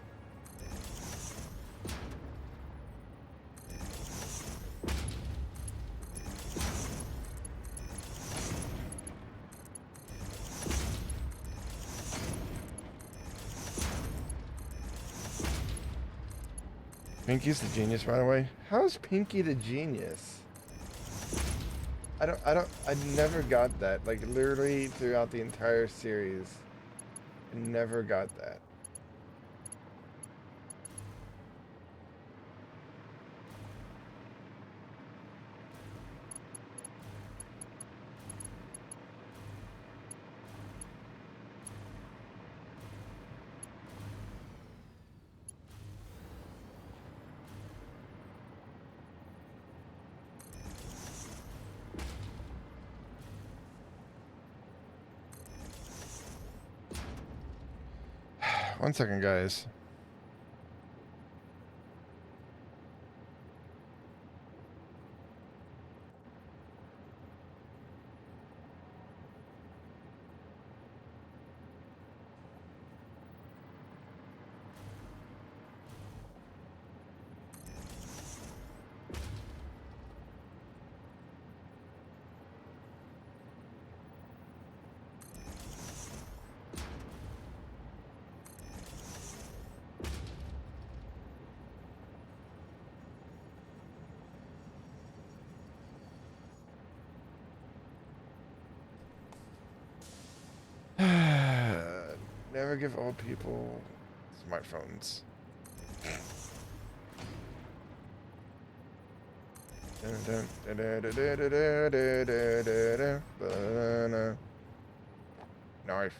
Pinky's the genius, by the way. How's Pinky the genius? I never got that. Like, literally throughout the entire series, I never got that. One second, guys. Never give old people smartphones. Knife.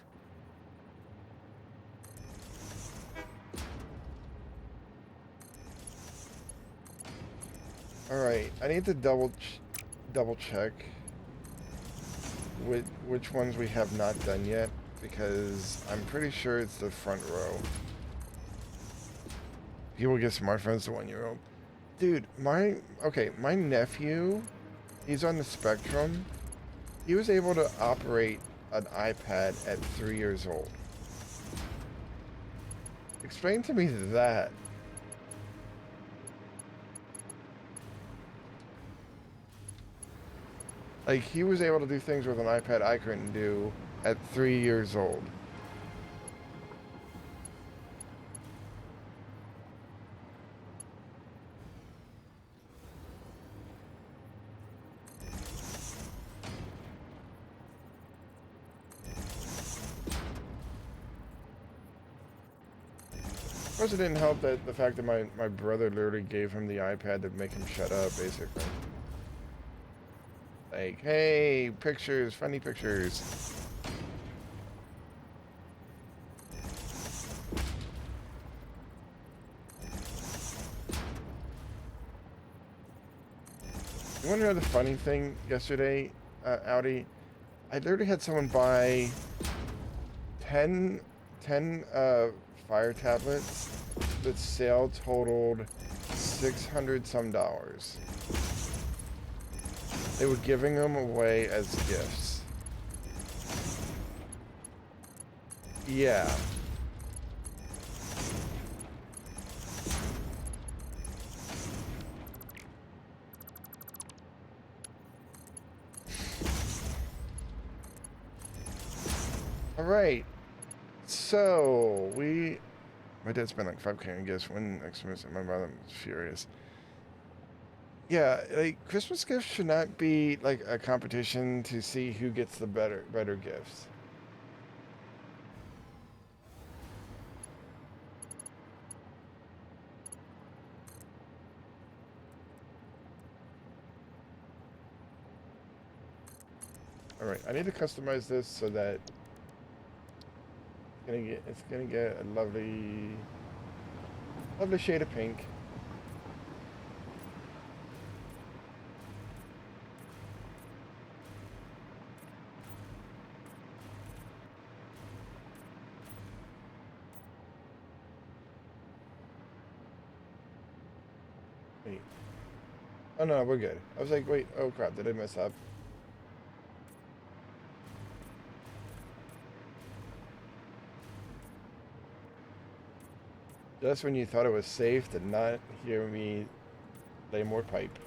All right, I need to double check which ones we have not done yet, because I'm pretty sure it's the front row. People get smartphones to 1-year-old. Dude, my nephew, he's on the spectrum. He was able to operate an iPad at 3 years old. Explain to me that. Like, he was able to do things with an iPad I couldn't do at 3 years old. Of course, it didn't help that the fact that my brother literally gave him the iPad to make him shut up, basically. Like, hey, pictures, funny pictures. You want to know the funny thing yesterday, Audi? I literally had someone buy 10 fire tablets. The sale totaled $600 some. They were giving them away as gifts. Yeah. All right. So my dad spent like $5K on gifts one Xmas, and my mother was furious. Yeah, like, Christmas gifts should not be like a competition to see who gets the better gifts. All right, I need to customize this so that it's gonna get a lovely shade of pink. Wait. Oh no, we're good. I was like, wait, oh crap, did I mess up? Just when you thought it was safe to not hear me lay more pipe.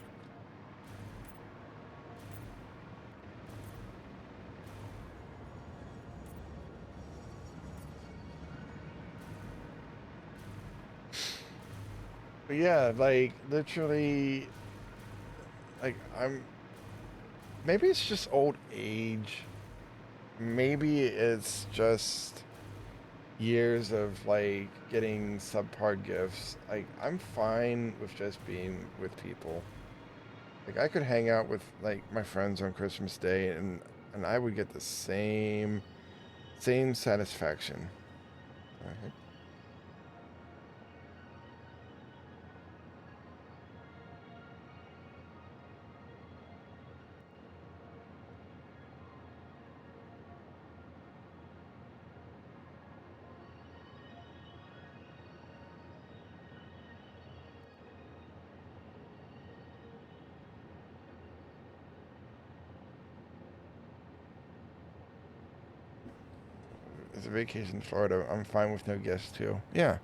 But yeah, like, literally, like, maybe it's just old age. Maybe it's just years of, like, getting subpar gifts. Like, I'm fine with just being with people. Like, I could hang out with, like, my friends on Christmas Day, and I would get the same satisfaction. Alright. It's a vacation in Florida. I'm fine with no guests too. Yeah.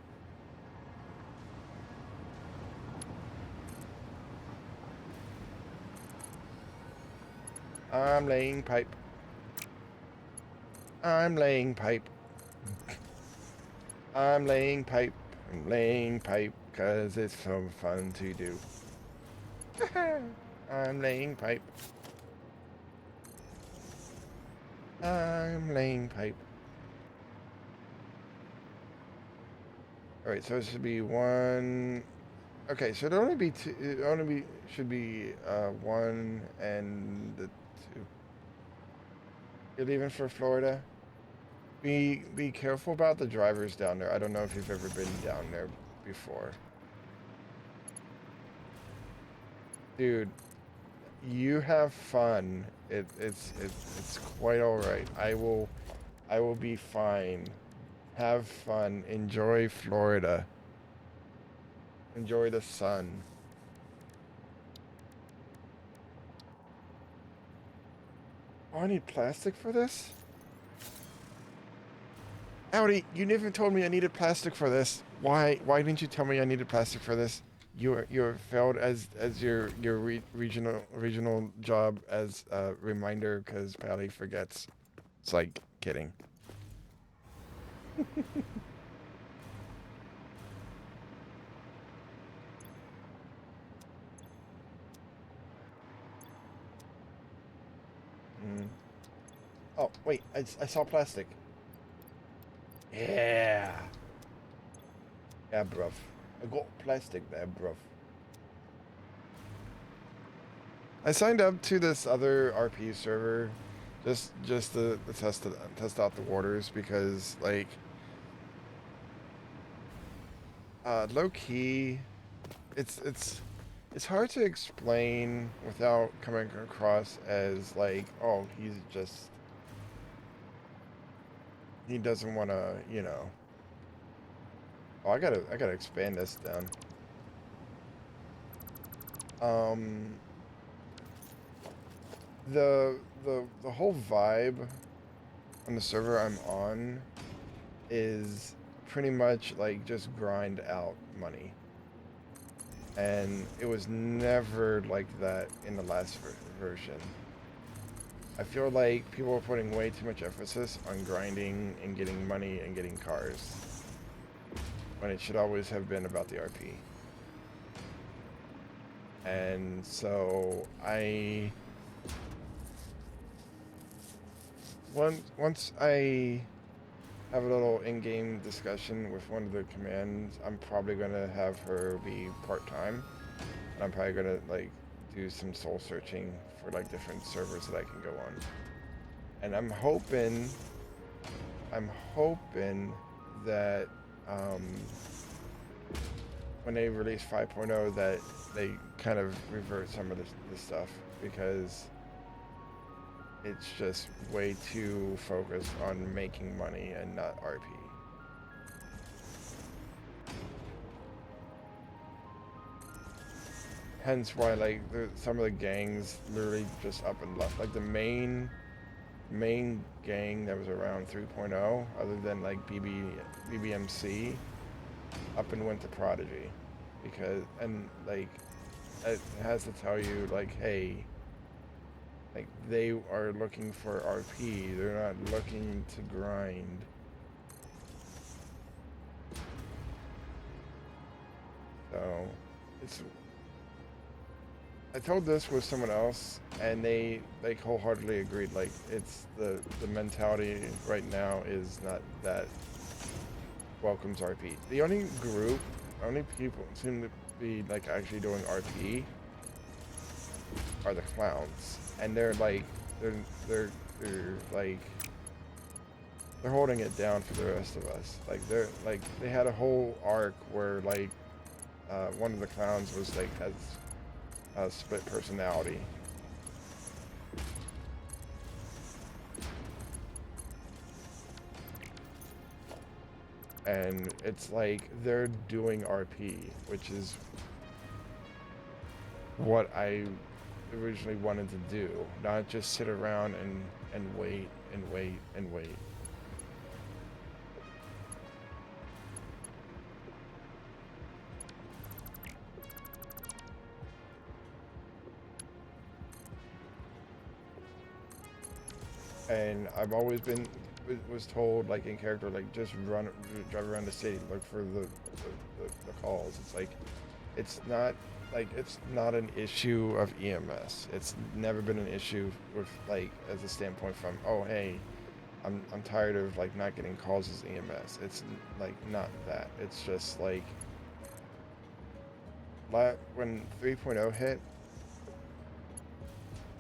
I'm laying pipe. I'm laying pipe. I'm laying pipe. I'm laying pipe because it's so fun to do. I'm laying pipe. I'm laying pipe. All right, so it should be one. Okay, so it only be two. It only be should be one and the two. You're leaving for Florida. Be careful about the drivers down there. I don't know if you've ever been down there before, dude. You have fun. It's quite all right. I will be fine. Have fun. Enjoy Florida. Enjoy the sun. Oh, I need plastic for this? Howdy, you never told me I needed plastic for this. Why didn't you tell me I needed plastic for this? You failed as your regional job as a reminder because Pally forgets. It's like kidding. Mm. Oh wait, I saw plastic. Yeah. Yeah, bruv. I got plastic there, bruv. I signed up to this other RP server just to test out the waters because like low key it's hard to explain without coming across as like, oh, he doesn't want to, you know. Oh, I gotta expand this down. The whole vibe on the server I'm on is pretty much like just grind out money. And it was never like that in the last version. I feel like people are putting way too much emphasis on grinding and getting money and getting cars, when it should always have been about the RP. And so once I have a little in-game discussion with one of the commands, I'm probably gonna have her be part-time. I'm probably gonna like do some soul searching for like different servers that I can go on. And I'm hoping that when they release 5.0 that they kind of revert some of this stuff, because it's just way too focused on making money and not RP. Hence why like some of the gangs literally just up and left. Like the main gang that was around 3.0, other than like BBMC, up and went to Prodigy, because and like it has to tell you like, hey, like they are looking for RP. They're not looking to grind. So it's. I told this with someone else, and they like wholeheartedly agreed. Like it's the mentality right now is not that welcomes RP. The only people seem to be like actually doing RP are the clowns, and they're like they're like they're holding it down for the rest of us. Like they're like they had a whole arc where like one of the clowns was like has a split personality. And it's like they're doing RP, which is what I originally wanted to do, not just sit around and wait and wait and wait. And I've always was told like in character, like just drive around the city, look for the calls. It's like it's not an issue of EMS. It's never been an issue with like as a standpoint from, oh hey, I'm tired of like not getting calls as EMS. It's like not that. It's just like when 3.0 hit,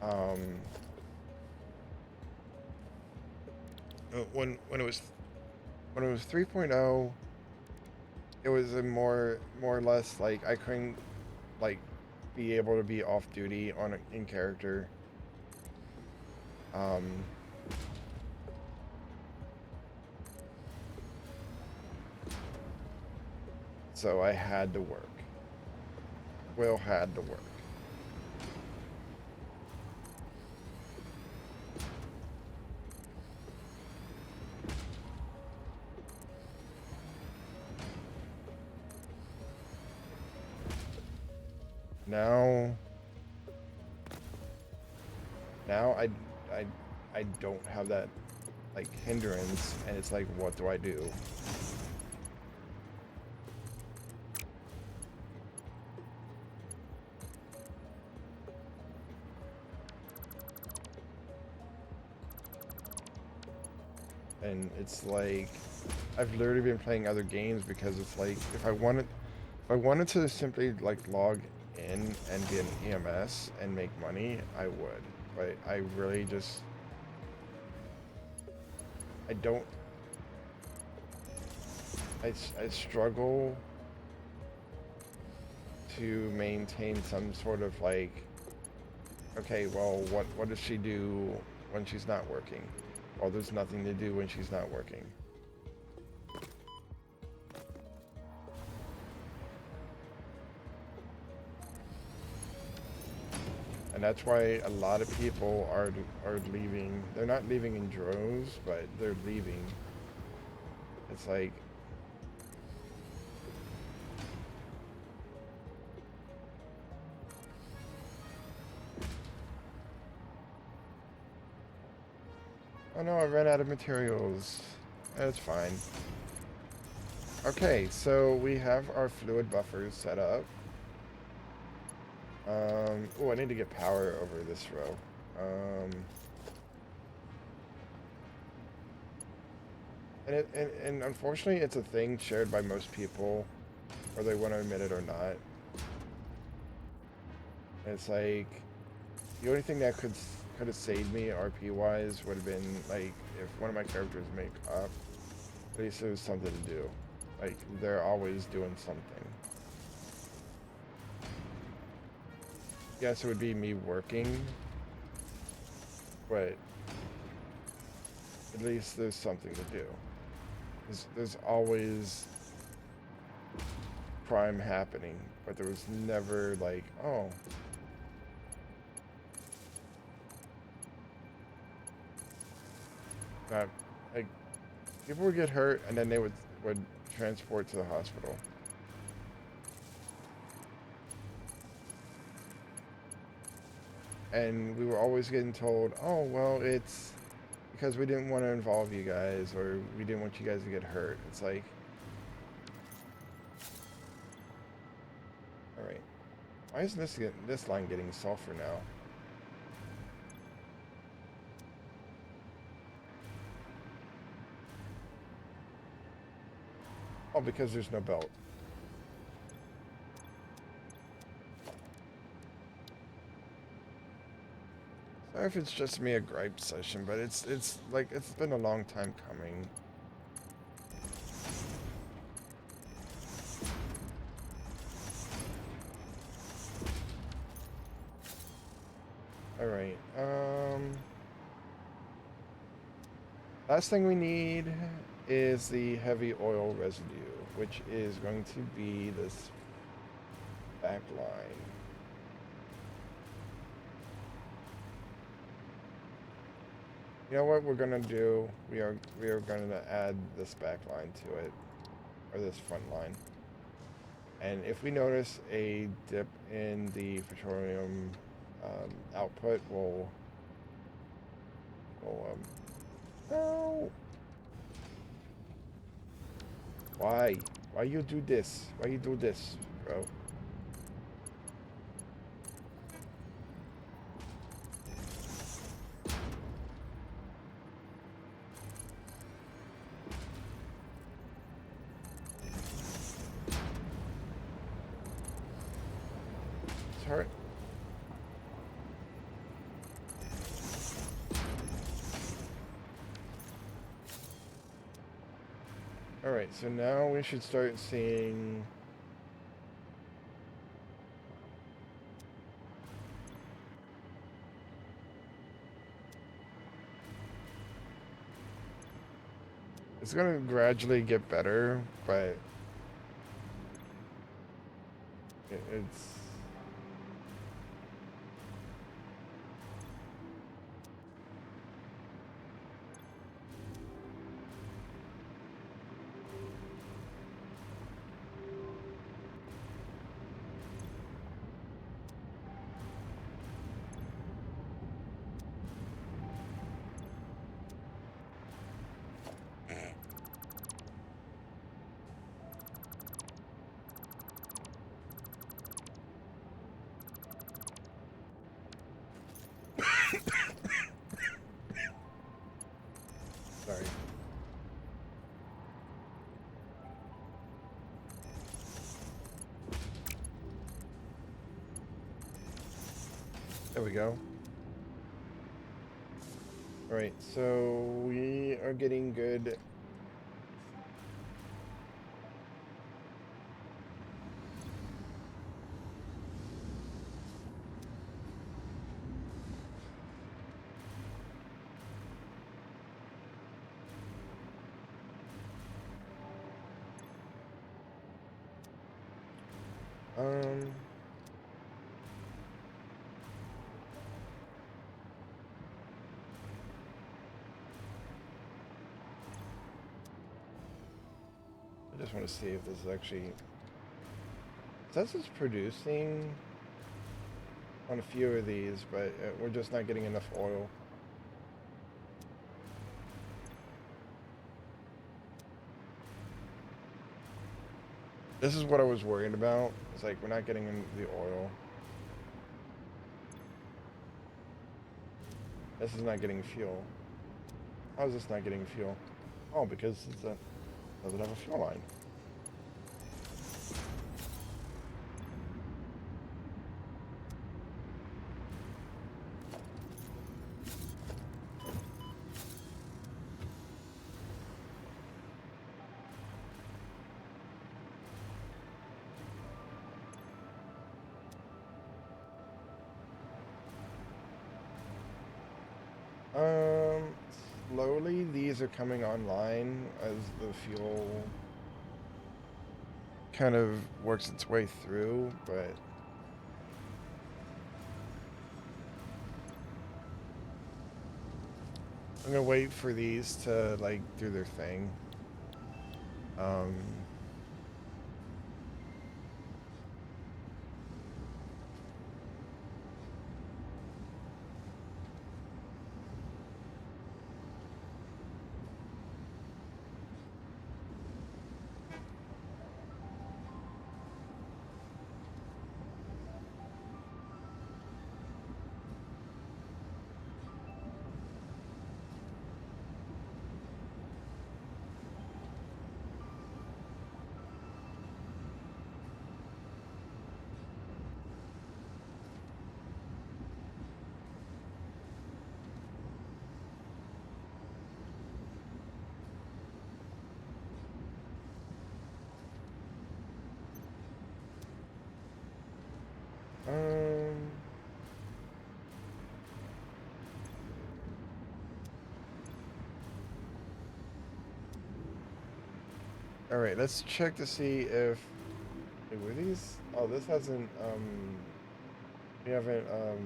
um, when it was 3.0, it was a more or less like I couldn't like be able to be off duty in character. So I had to work. Will had to work. Now I don't have that like hindrance, and it's like, what do I do? And it's like I've literally been playing other games because it's like if I wanted to simply like log in and be an EMS and make money, I would. But I really just I don't I struggle to maintain some sort of like, okay, well, what does she do when she's not working? Well, there's nothing to do when she's not working. And that's why a lot of people are leaving. They're not leaving in droves, but they're leaving. It's like oh no, I ran out of materials. That's fine. Okay, so we have our fluid buffers set up. Oh, I need to get power over this row. And unfortunately, it's a thing shared by most people, whether they want to admit it or not. And it's like the only thing that could have saved me RP wise would have been like if one of my characters make up. At least there was something to do. Like they're always doing something. Yes, it would be me working, but at least there's something to do. There's always crime happening, but there was never like, oh. Like, people would get hurt and then they would transport to the hospital. And we were always getting told, oh, well, it's because we didn't want to involve you guys, or we didn't want you guys to get hurt. It's like, all right, why is this line getting sulfur now? Oh, because there's no belt. Sorry if it's just me a gripe session, but it's like it's been a long time coming. All right. Last thing we need is the heavy oil residue, which is going to be this back line. You know what we're gonna do? We are gonna add this back line to it, or this front line. And if we notice a dip in the petroleum output, we'll no. Why you do this? Why you do this, bro? Alright, so now we should start seeing... It's gonna gradually get better, but... it's... Sorry. There we go. Alright, so we are getting good. I just want to see if this is actually... It says it's producing on a few of these, but we're just not getting enough oil. This is what I was worried about. It's like we're not getting in the oil. This is not getting fuel. How is this not getting fuel? Oh, because it doesn't have a fuel line. Slowly these are coming online as the fuel kind of works its way through, but I'm gonna wait for these to like do their thing. All right, let's check to see if wait, were these. Oh, this hasn't. We haven't. All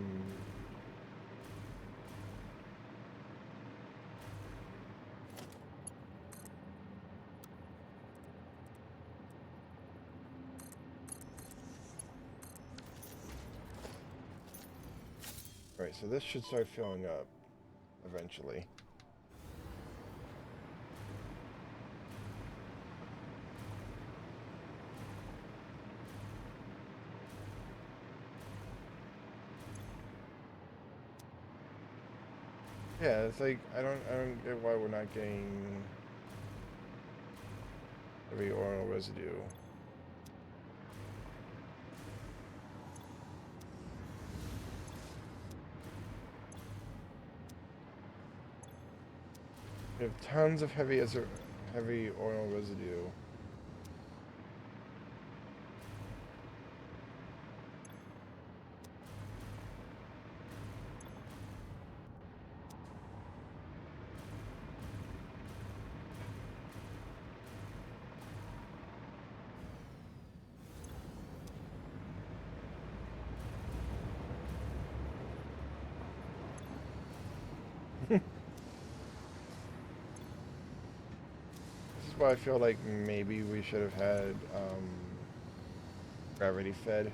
right, so this should start filling up eventually. Yeah, it's like I don't get why we're not getting every oil residue. We have tons of heavy heavy oil residue. This is why I feel like maybe we should have had gravity fed.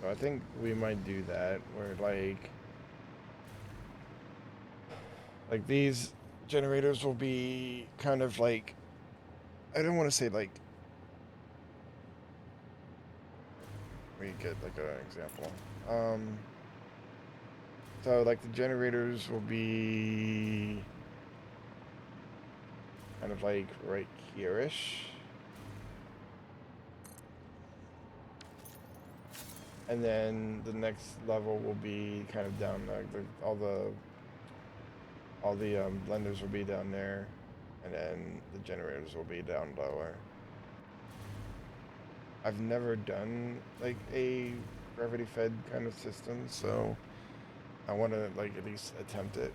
So I think we might do that, where like these generators will be kind of like, I don't want to say like, we get like an example. So like the generators will be kind of like right here-ish. And then the next level will be kind of down, like all the blenders will be down there, and then the generators will be down lower. I've never done like a gravity fed kind of system, so I want to like at least attempt it.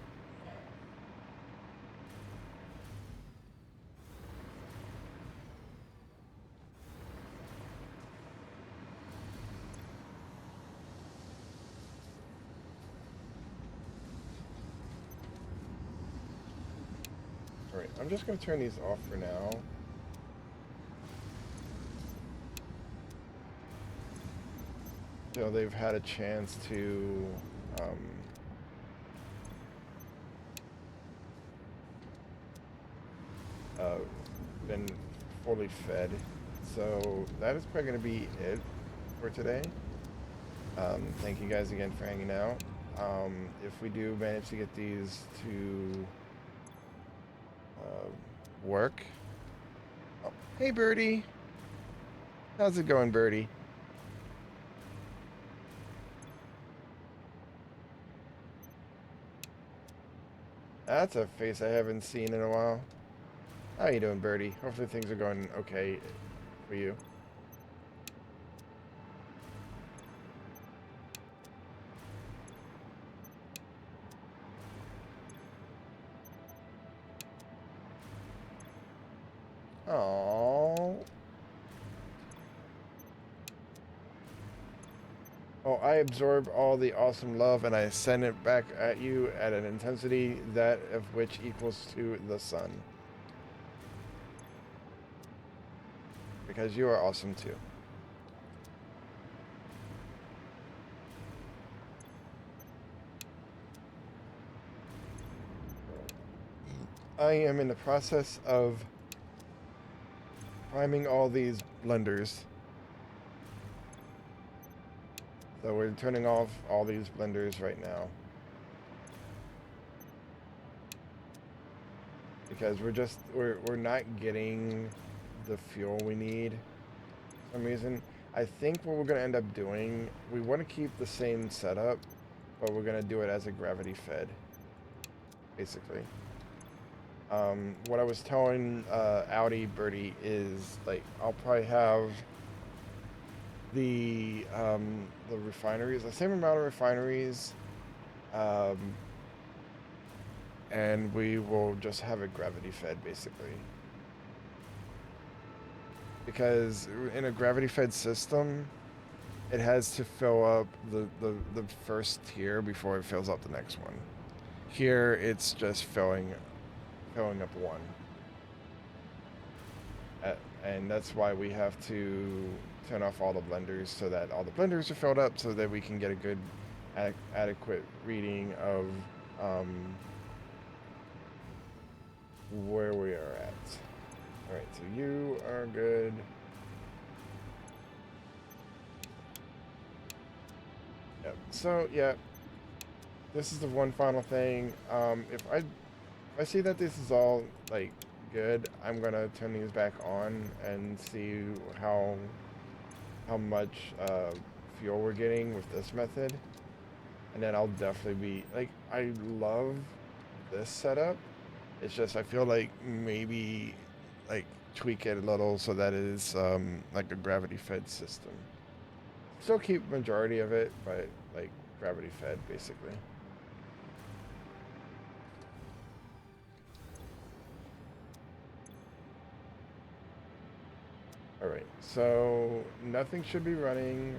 Alright, I'm just going to turn these off for now. So they've had a chance to been fully fed. So that is probably going to be it for today. Thank you guys again for hanging out. If we do manage to get these to work. Oh, hey, Birdie. How's it going, Birdie? That's a face I haven't seen in a while. How you doing, Birdie? Hopefully things are going okay for you. Aww. Oh, I absorb all the awesome love and I send it back at you at an intensity that of which equals to the sun. Because you are awesome too. I am in the process of priming all these blenders. So we're turning off all these blenders right now. Because we're not getting the fuel we need for some reason. I think what we're gonna end up doing, we want to keep the same setup, but we're gonna do it as a gravity fed, basically. What I was telling Audi Birdie is like I'll probably have the refineries, the same amount of refineries, and we will just have it gravity fed basically. Because in a gravity fed system, it has to fill up the first tier before it fills up the next one. Here it's just filling up one. And that's why we have to turn off all the blenders so that all the blenders are filled up so that we can get a good adequate reading of where we are at. Alright, so you are good. Yep. So yeah, this is the one final thing. If I see that this is all like good, I'm gonna turn these back on and see how much fuel we're getting with this method, and then I'll definitely be like, I love this setup. It's just I feel like maybe like tweak it a little so that it is like a gravity fed system. Still keep majority of it, but like gravity fed basically. Alright, so nothing should be running.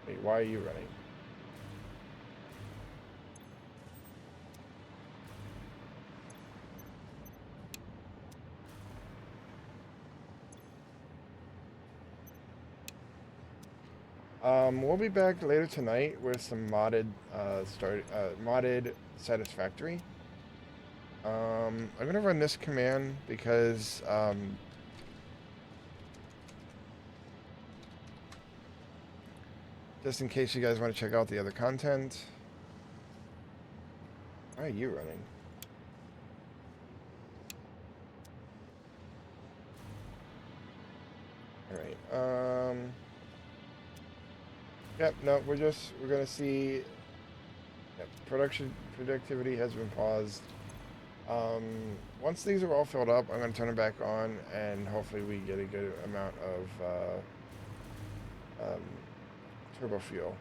Wait, why are you running? We'll be back later tonight with some modded Satisfactory. I'm gonna run this command because just in case you guys want to check out the other content. Why are you running? Alright, yep, no, we're gonna see, yep, productivity has been paused. Once these are all filled up, I'm gonna turn it back on, and hopefully we get a good amount of, turbo fuel.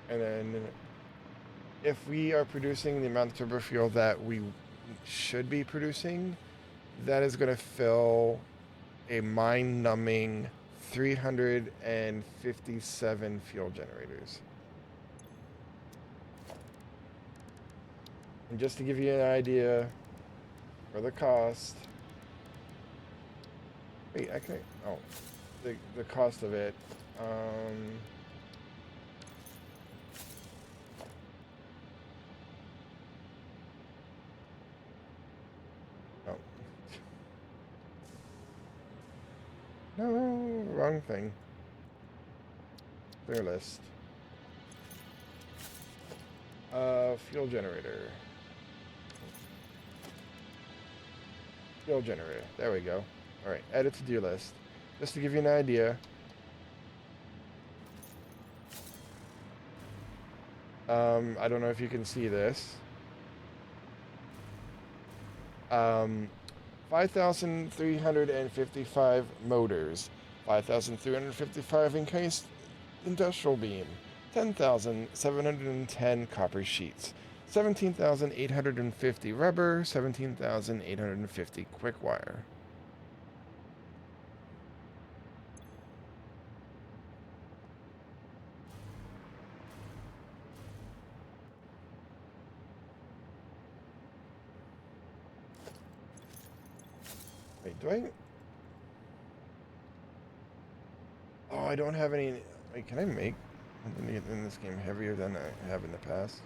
And then if we are producing the amount of turbo fuel that we should be producing, that is going to fill a mind-numbing 357 fuel generators. And just to give you an idea for the cost, wait, I can, oh, the cost of it, no, wrong thing. Clear list. Fuel generator. Fuel generator. There we go. Alright, add it to do list. Just to give you an idea. I don't know if you can see this. 5,355 motors, 5,355 encased industrial beam, 10,710 copper sheets, 17,850 rubber, 17,850 quick wire. Wait, do I? Oh, I don't have any. Wait, can I make in this game heavier than I have in the past?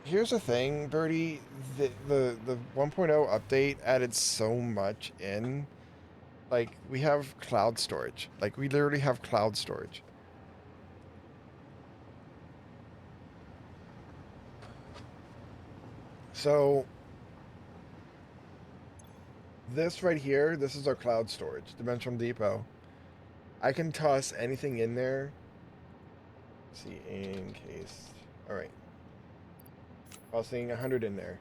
Here's the thing, Birdie. The 1.0 update added so much in. Like, we have cloud storage. Like, we literally have cloud storage. So, this right here, this is our cloud storage, Dimensional Depot. I can toss anything in there. Let's see, encased. Alright. Tossing 100 in there.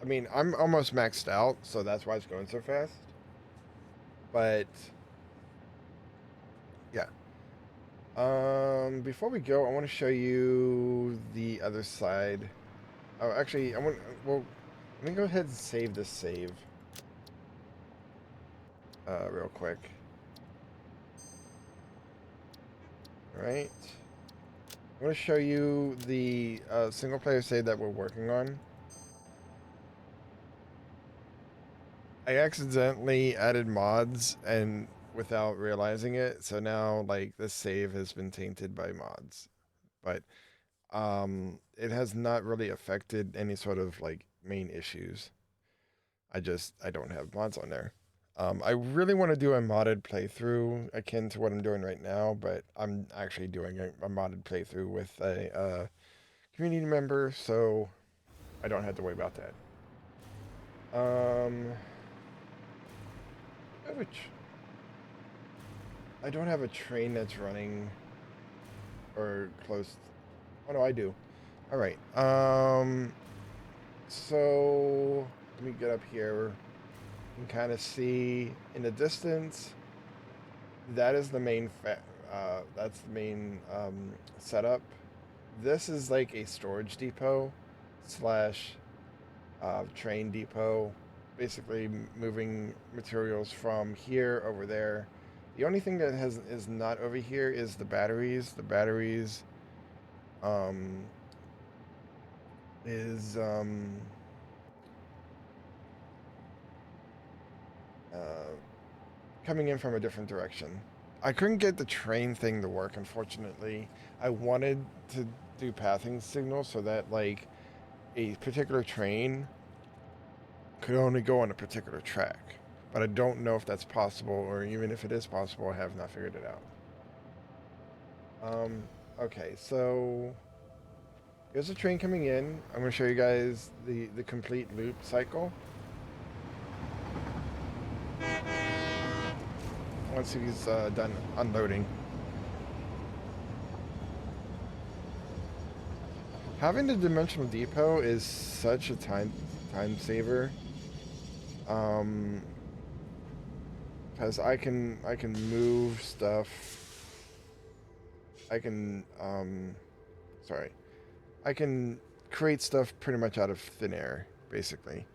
I mean, I'm almost maxed out, so that's why it's going so fast. But, yeah. Before we go, I want to show you the other side. Oh, actually, well, let me go ahead and save this save. Real quick. Alright. I want to show you the single player save that we're working on. I accidentally added mods and without realizing it, so now like this save has been tainted by mods. But it has not really affected any sort of like main issues. I don't have mods on there. I really want to do a modded playthrough akin to what I'm doing right now, but I'm actually doing a modded playthrough with a community member, so I don't have to worry about that. I don't have a train that's running. or close. Oh no, I do. All right. So let me get up here and kind of see in the distance. That is the main. That's the main setup. This is like a storage depot slash train depot, basically moving materials from here over there. The only thing that is not over here is the batteries. The batteries um, is uh, coming in from a different direction. I couldn't get the train thing to work, unfortunately. I wanted to do pathing signals so that like a particular train could only go on a particular track. But I don't know if that's possible, or even if it is possible, I have not figured it out. Okay, so here's a train coming in. I'm going to show you guys the complete loop cycle. Once he's done unloading. Having the dimensional depot is such a time saver. Because I can move stuff. I can sorry. I can create stuff pretty much out of thin air, basically.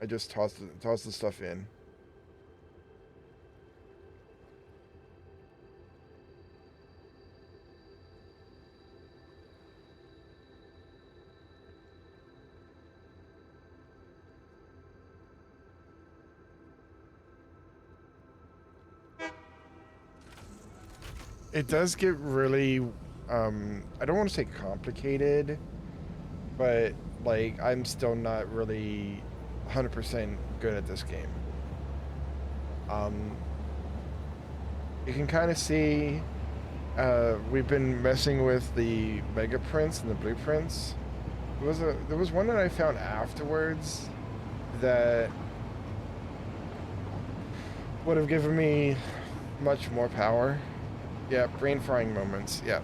I just toss the stuff in. It does get really I don't want to say complicated, but like I'm still not really 100% good at this game. You can kind of see we've been messing with the mega prints and the blueprints. There was one that I found afterwards that would have given me much more power. Yeah, brain frying moments. Yeah,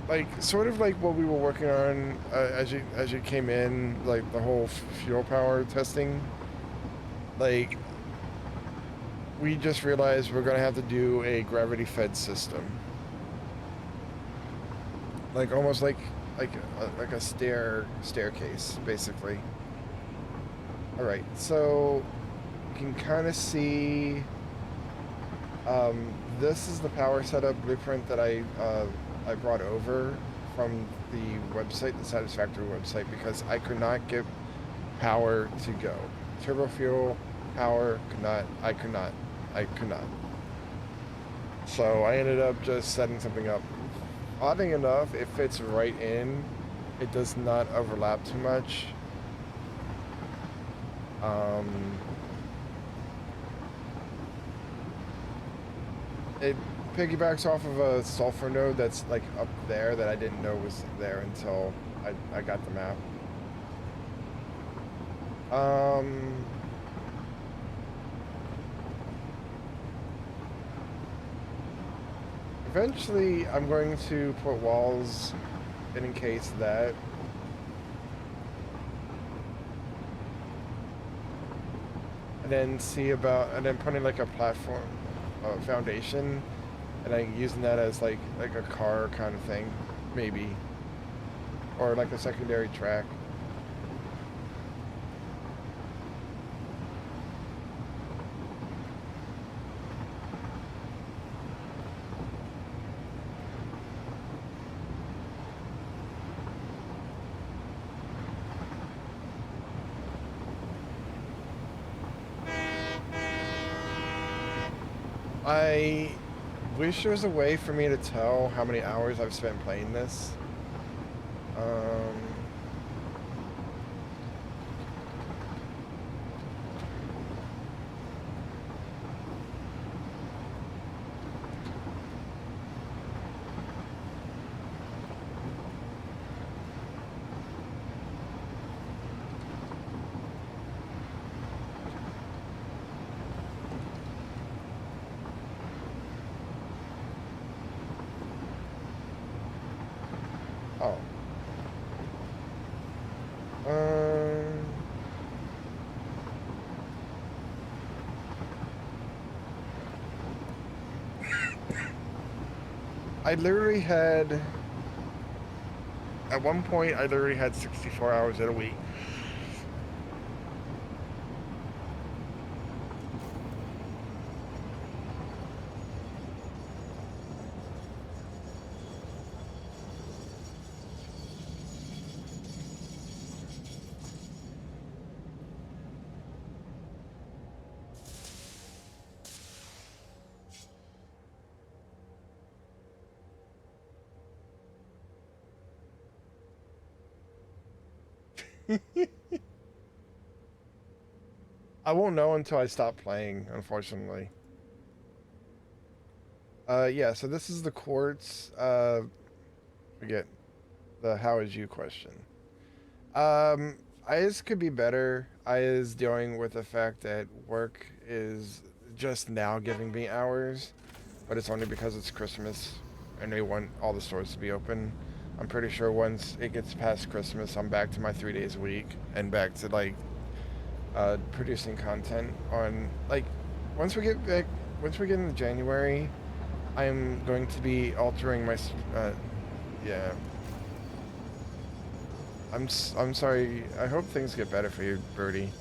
like sort of like what we were working on as you came in, like the whole fuel power testing. Like we just realized we're gonna have to do a gravity fed system, like almost like a staircase, basically. All right, so you can kind of see. This is the power setup blueprint that I brought over from the website, the Satisfactory website, because I could not get power to go. Turbo fuel power could not. I could not. So I ended up just setting something up. Oddly enough, it fits right in. It does not overlap too much. It piggybacks off of a sulfur node that's like up there that I didn't know was there until I got the map. Eventually, I'm going to put walls in case of that. And then putting like a platform, foundation, and then using that as like a car kind of thing, maybe, or like a secondary track. I wish there was a way for me to tell how many hours I've spent playing this. Oh. Um. I literally had. At one point, I literally had 64 hours in a week. I won't know until I stop playing, unfortunately. Yeah, so this is the quartz, forget the how is you question. Um, IS could be better. I is dealing with the fact that work is just now giving me hours, but it's only because it's Christmas and they want all the stores to be open. I'm pretty sure once it gets past Christmas, I'm back to my 3 days a week and back to like producing content on like once we get back once we get into January, I'm going to be altering my yeah. I'm sorry. I hope things get better for you, Birdie.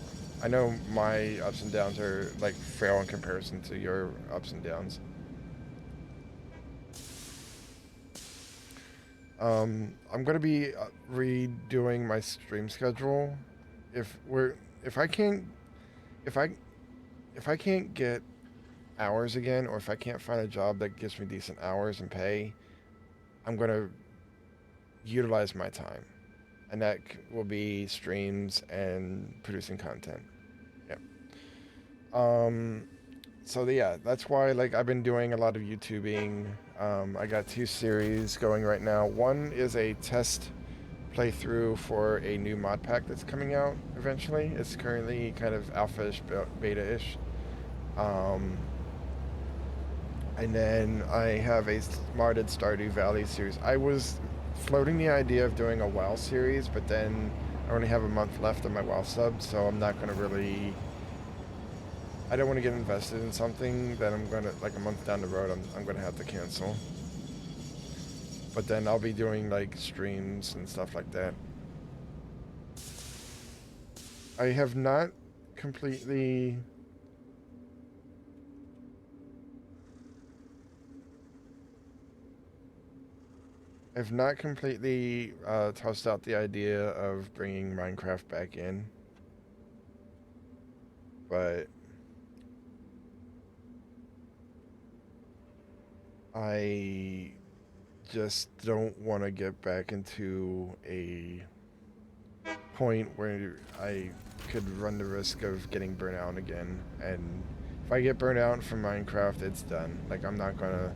I know my ups and downs are like frail in comparison to your ups and downs. I'm gonna be redoing my stream schedule. If we're if I can't if I if I can't get hours again, or if I can't find a job that gives me decent hours and pay, I'm gonna utilize my time, and that will be streams and producing content. Yep. Um, so yeah, that's why like I've been doing a lot of YouTubing. I got 2 series going right now. One is a test playthrough for a new mod pack that's coming out eventually. It's currently kind of alpha-ish, beta-ish. And then I have a modded Stardew Valley series. I was floating the idea of doing a WoW series, but then I only have a month left on my WoW sub, so I'm not going to really... I don't want to get invested in something that I'm going to, like a month down the road, I'm going to have to cancel. But then I'll be doing like streams and stuff like that. I have not completely... I've not completely tossed out the idea of bringing Minecraft back in, but I just don't want to get back into a point where I could run the risk of getting burnt out again. And if I get burnt out from Minecraft, it's done. Like I'm not gonna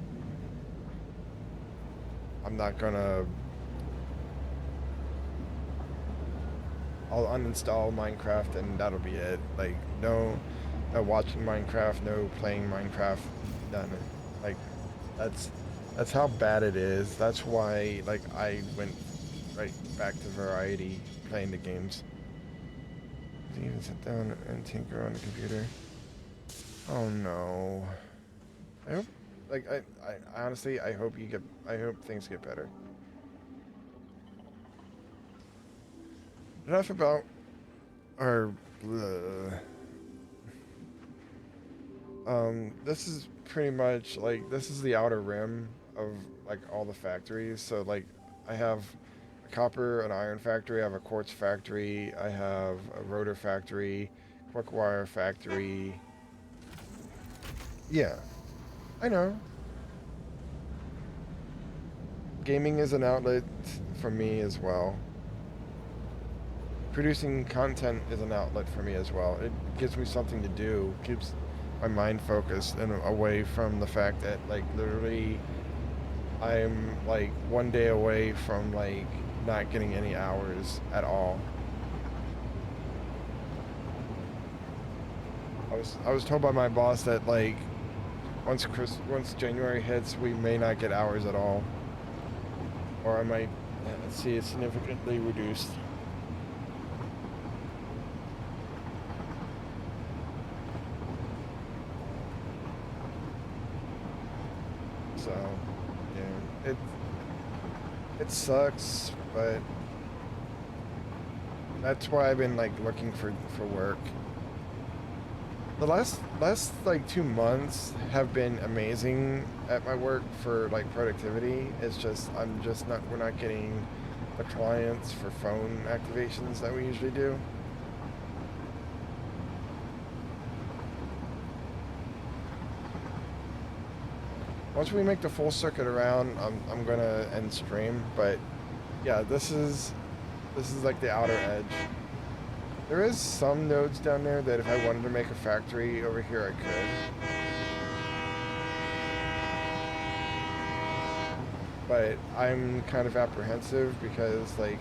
I'll uninstall Minecraft and that'll be it. Like no watching Minecraft, no playing Minecraft, none. Like that's how bad it is. That's why like I went right back to variety, playing the games. Didn't even sit down and tinker on the computer. Oh no. I hope like I honestly I hope things get better. Enough about our this is pretty much like this is the outer rim of like all the factories. So like I have a copper and iron factory, I have a quartz factory, I have a rotor factory, quick wire factory. Yeah, I know. Gaming is an outlet for me as well. Producing content is an outlet for me as well. It gives me something to do, keeps my mind focused and away from the fact that like literally I'm like 1 day away from like not getting any hours at all. I was told by my boss that like once January hits, we may not get hours at all, or I might Yeah, let's see, it's significantly reduced. So, yeah, it sucks, but that's why I've been like looking for work. The last like 2 months have been amazing at my work for like productivity. It's just we're not getting the clients for phone activations that we usually do. Once we make the full circuit around, I'm gonna end stream. But yeah, this is like the outer edge. There is some nodes down there that if I wanted to make a factory over here, I could. But I'm kind of apprehensive because I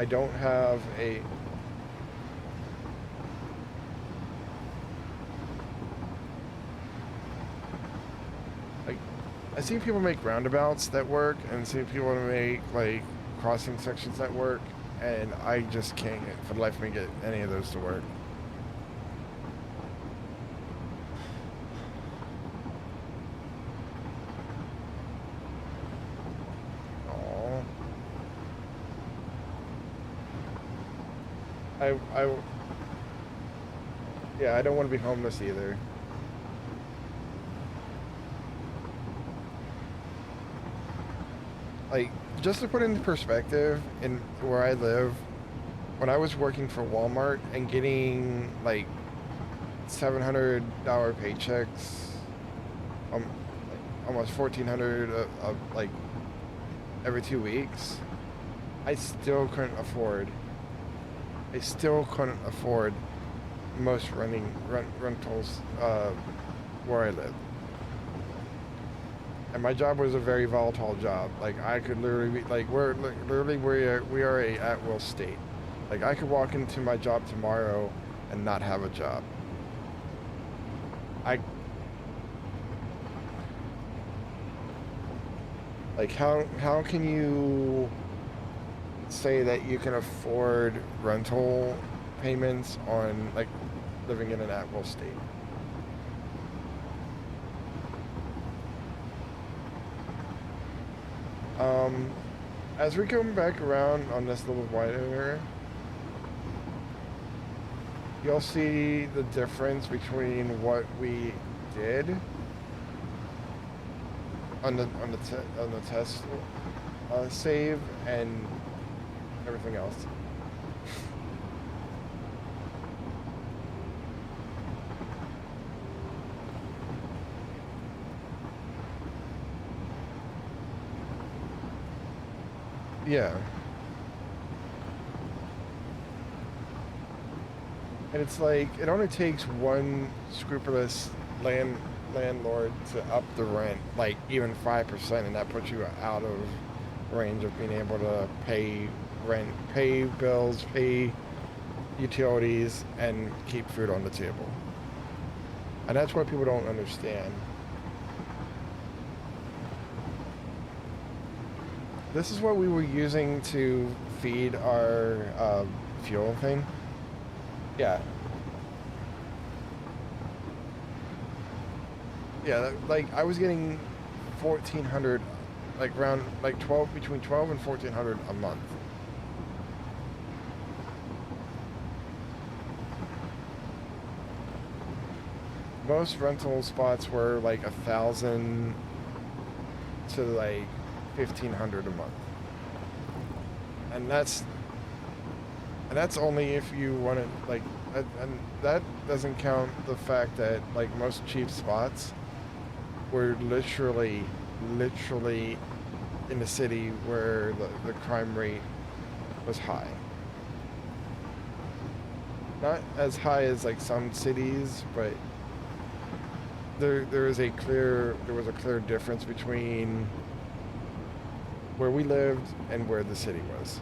don't have a I see people make roundabouts that work and see people make like crossing sections that work, and I just can't for the life of me get any of those to work. Aww. Yeah, I don't want to be homeless either. Like, just to put into perspective, in where I live, when I was working for Walmart and getting like $700 paychecks, like almost $1,400 like every 2 weeks, I still couldn't afford. Most rentals where I live. And my job was a very volatile job. Like I could literally be like we are a at-will state. Like I could walk into my job tomorrow and not have a job. Like how can you say that you can afford rental payments on like living in an at-will state? As we come back around on this little wider area, you'll see the difference between what we did on the test save and everything else. Yeah. And it's like, it only takes one scrupulous landlord to up the rent, like even 5%, and that puts you out of range of being able to pay rent, pay bills, pay utilities, and keep food on the table. And that's what people don't understand. This is what we were using to feed our fuel thing. Yeah. Yeah, like I was getting 1,400, like around like 12, between 12 and 1,400 a month. Most rental spots were like 1,000 to like 1,500 a month, and that's only if you want to like, and that doesn't count the fact that like most cheap spots were literally in the city where the crime rate was high. Not as high as like some cities, but there was a clear difference between where we lived and where the city was.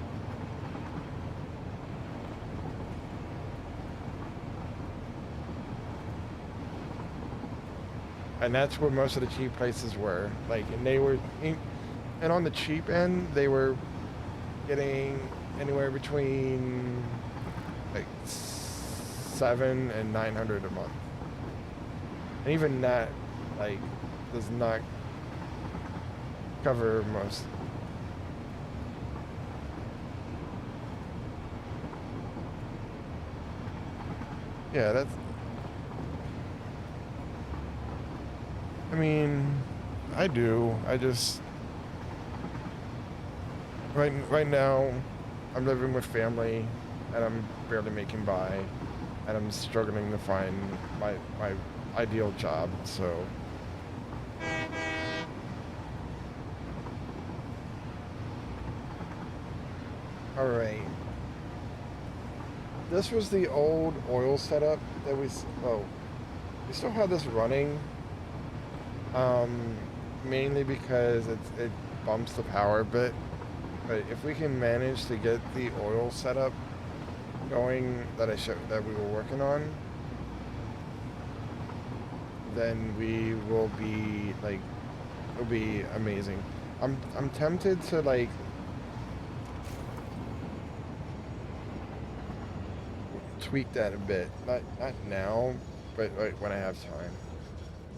and that's where most of the cheap places were. Like, and they were, and on the cheap end, they were getting anywhere between like 700 and 900 a month, and even that, like, does not cover most. Yeah, that's. I mean, I do. I just right now, I'm living with family, and I'm barely making by, and I'm struggling to find my ideal job. So. All right. This was the old oil setup that we still have this running. Um, Mainly because it bumps the power a bit. But if we can manage to get the oil setup going that we were working on, then we will be like, it'll be amazing. I'm tempted to like tweak that a bit. Not now, but like when I have time.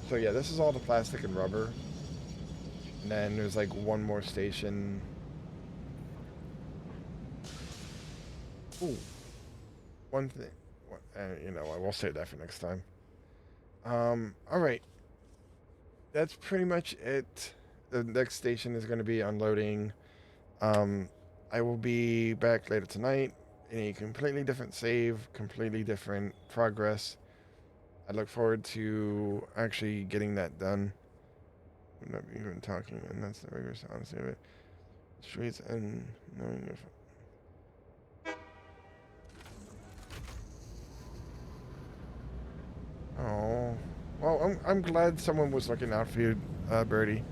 So yeah, this is all the plastic and rubber. And then there's like one more station. Ooh, one thing. You know, I will save that for next time. All right. That's pretty much it. The next station is going to be unloading. Um, I will be back later tonight in a completely different save, completely different progress. I look forward to actually getting that done. I'm not even talking, and that's the regular sound of it. Streets and knowing if. Oh, well, I'm glad someone was looking out for you, Birdie.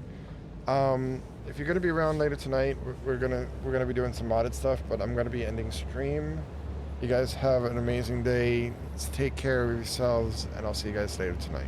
If you're gonna be around later tonight, we're gonna be doing some modded stuff, but I'm gonna be ending stream. You guys have an amazing day. Take care of yourselves, and I'll see you guys later tonight.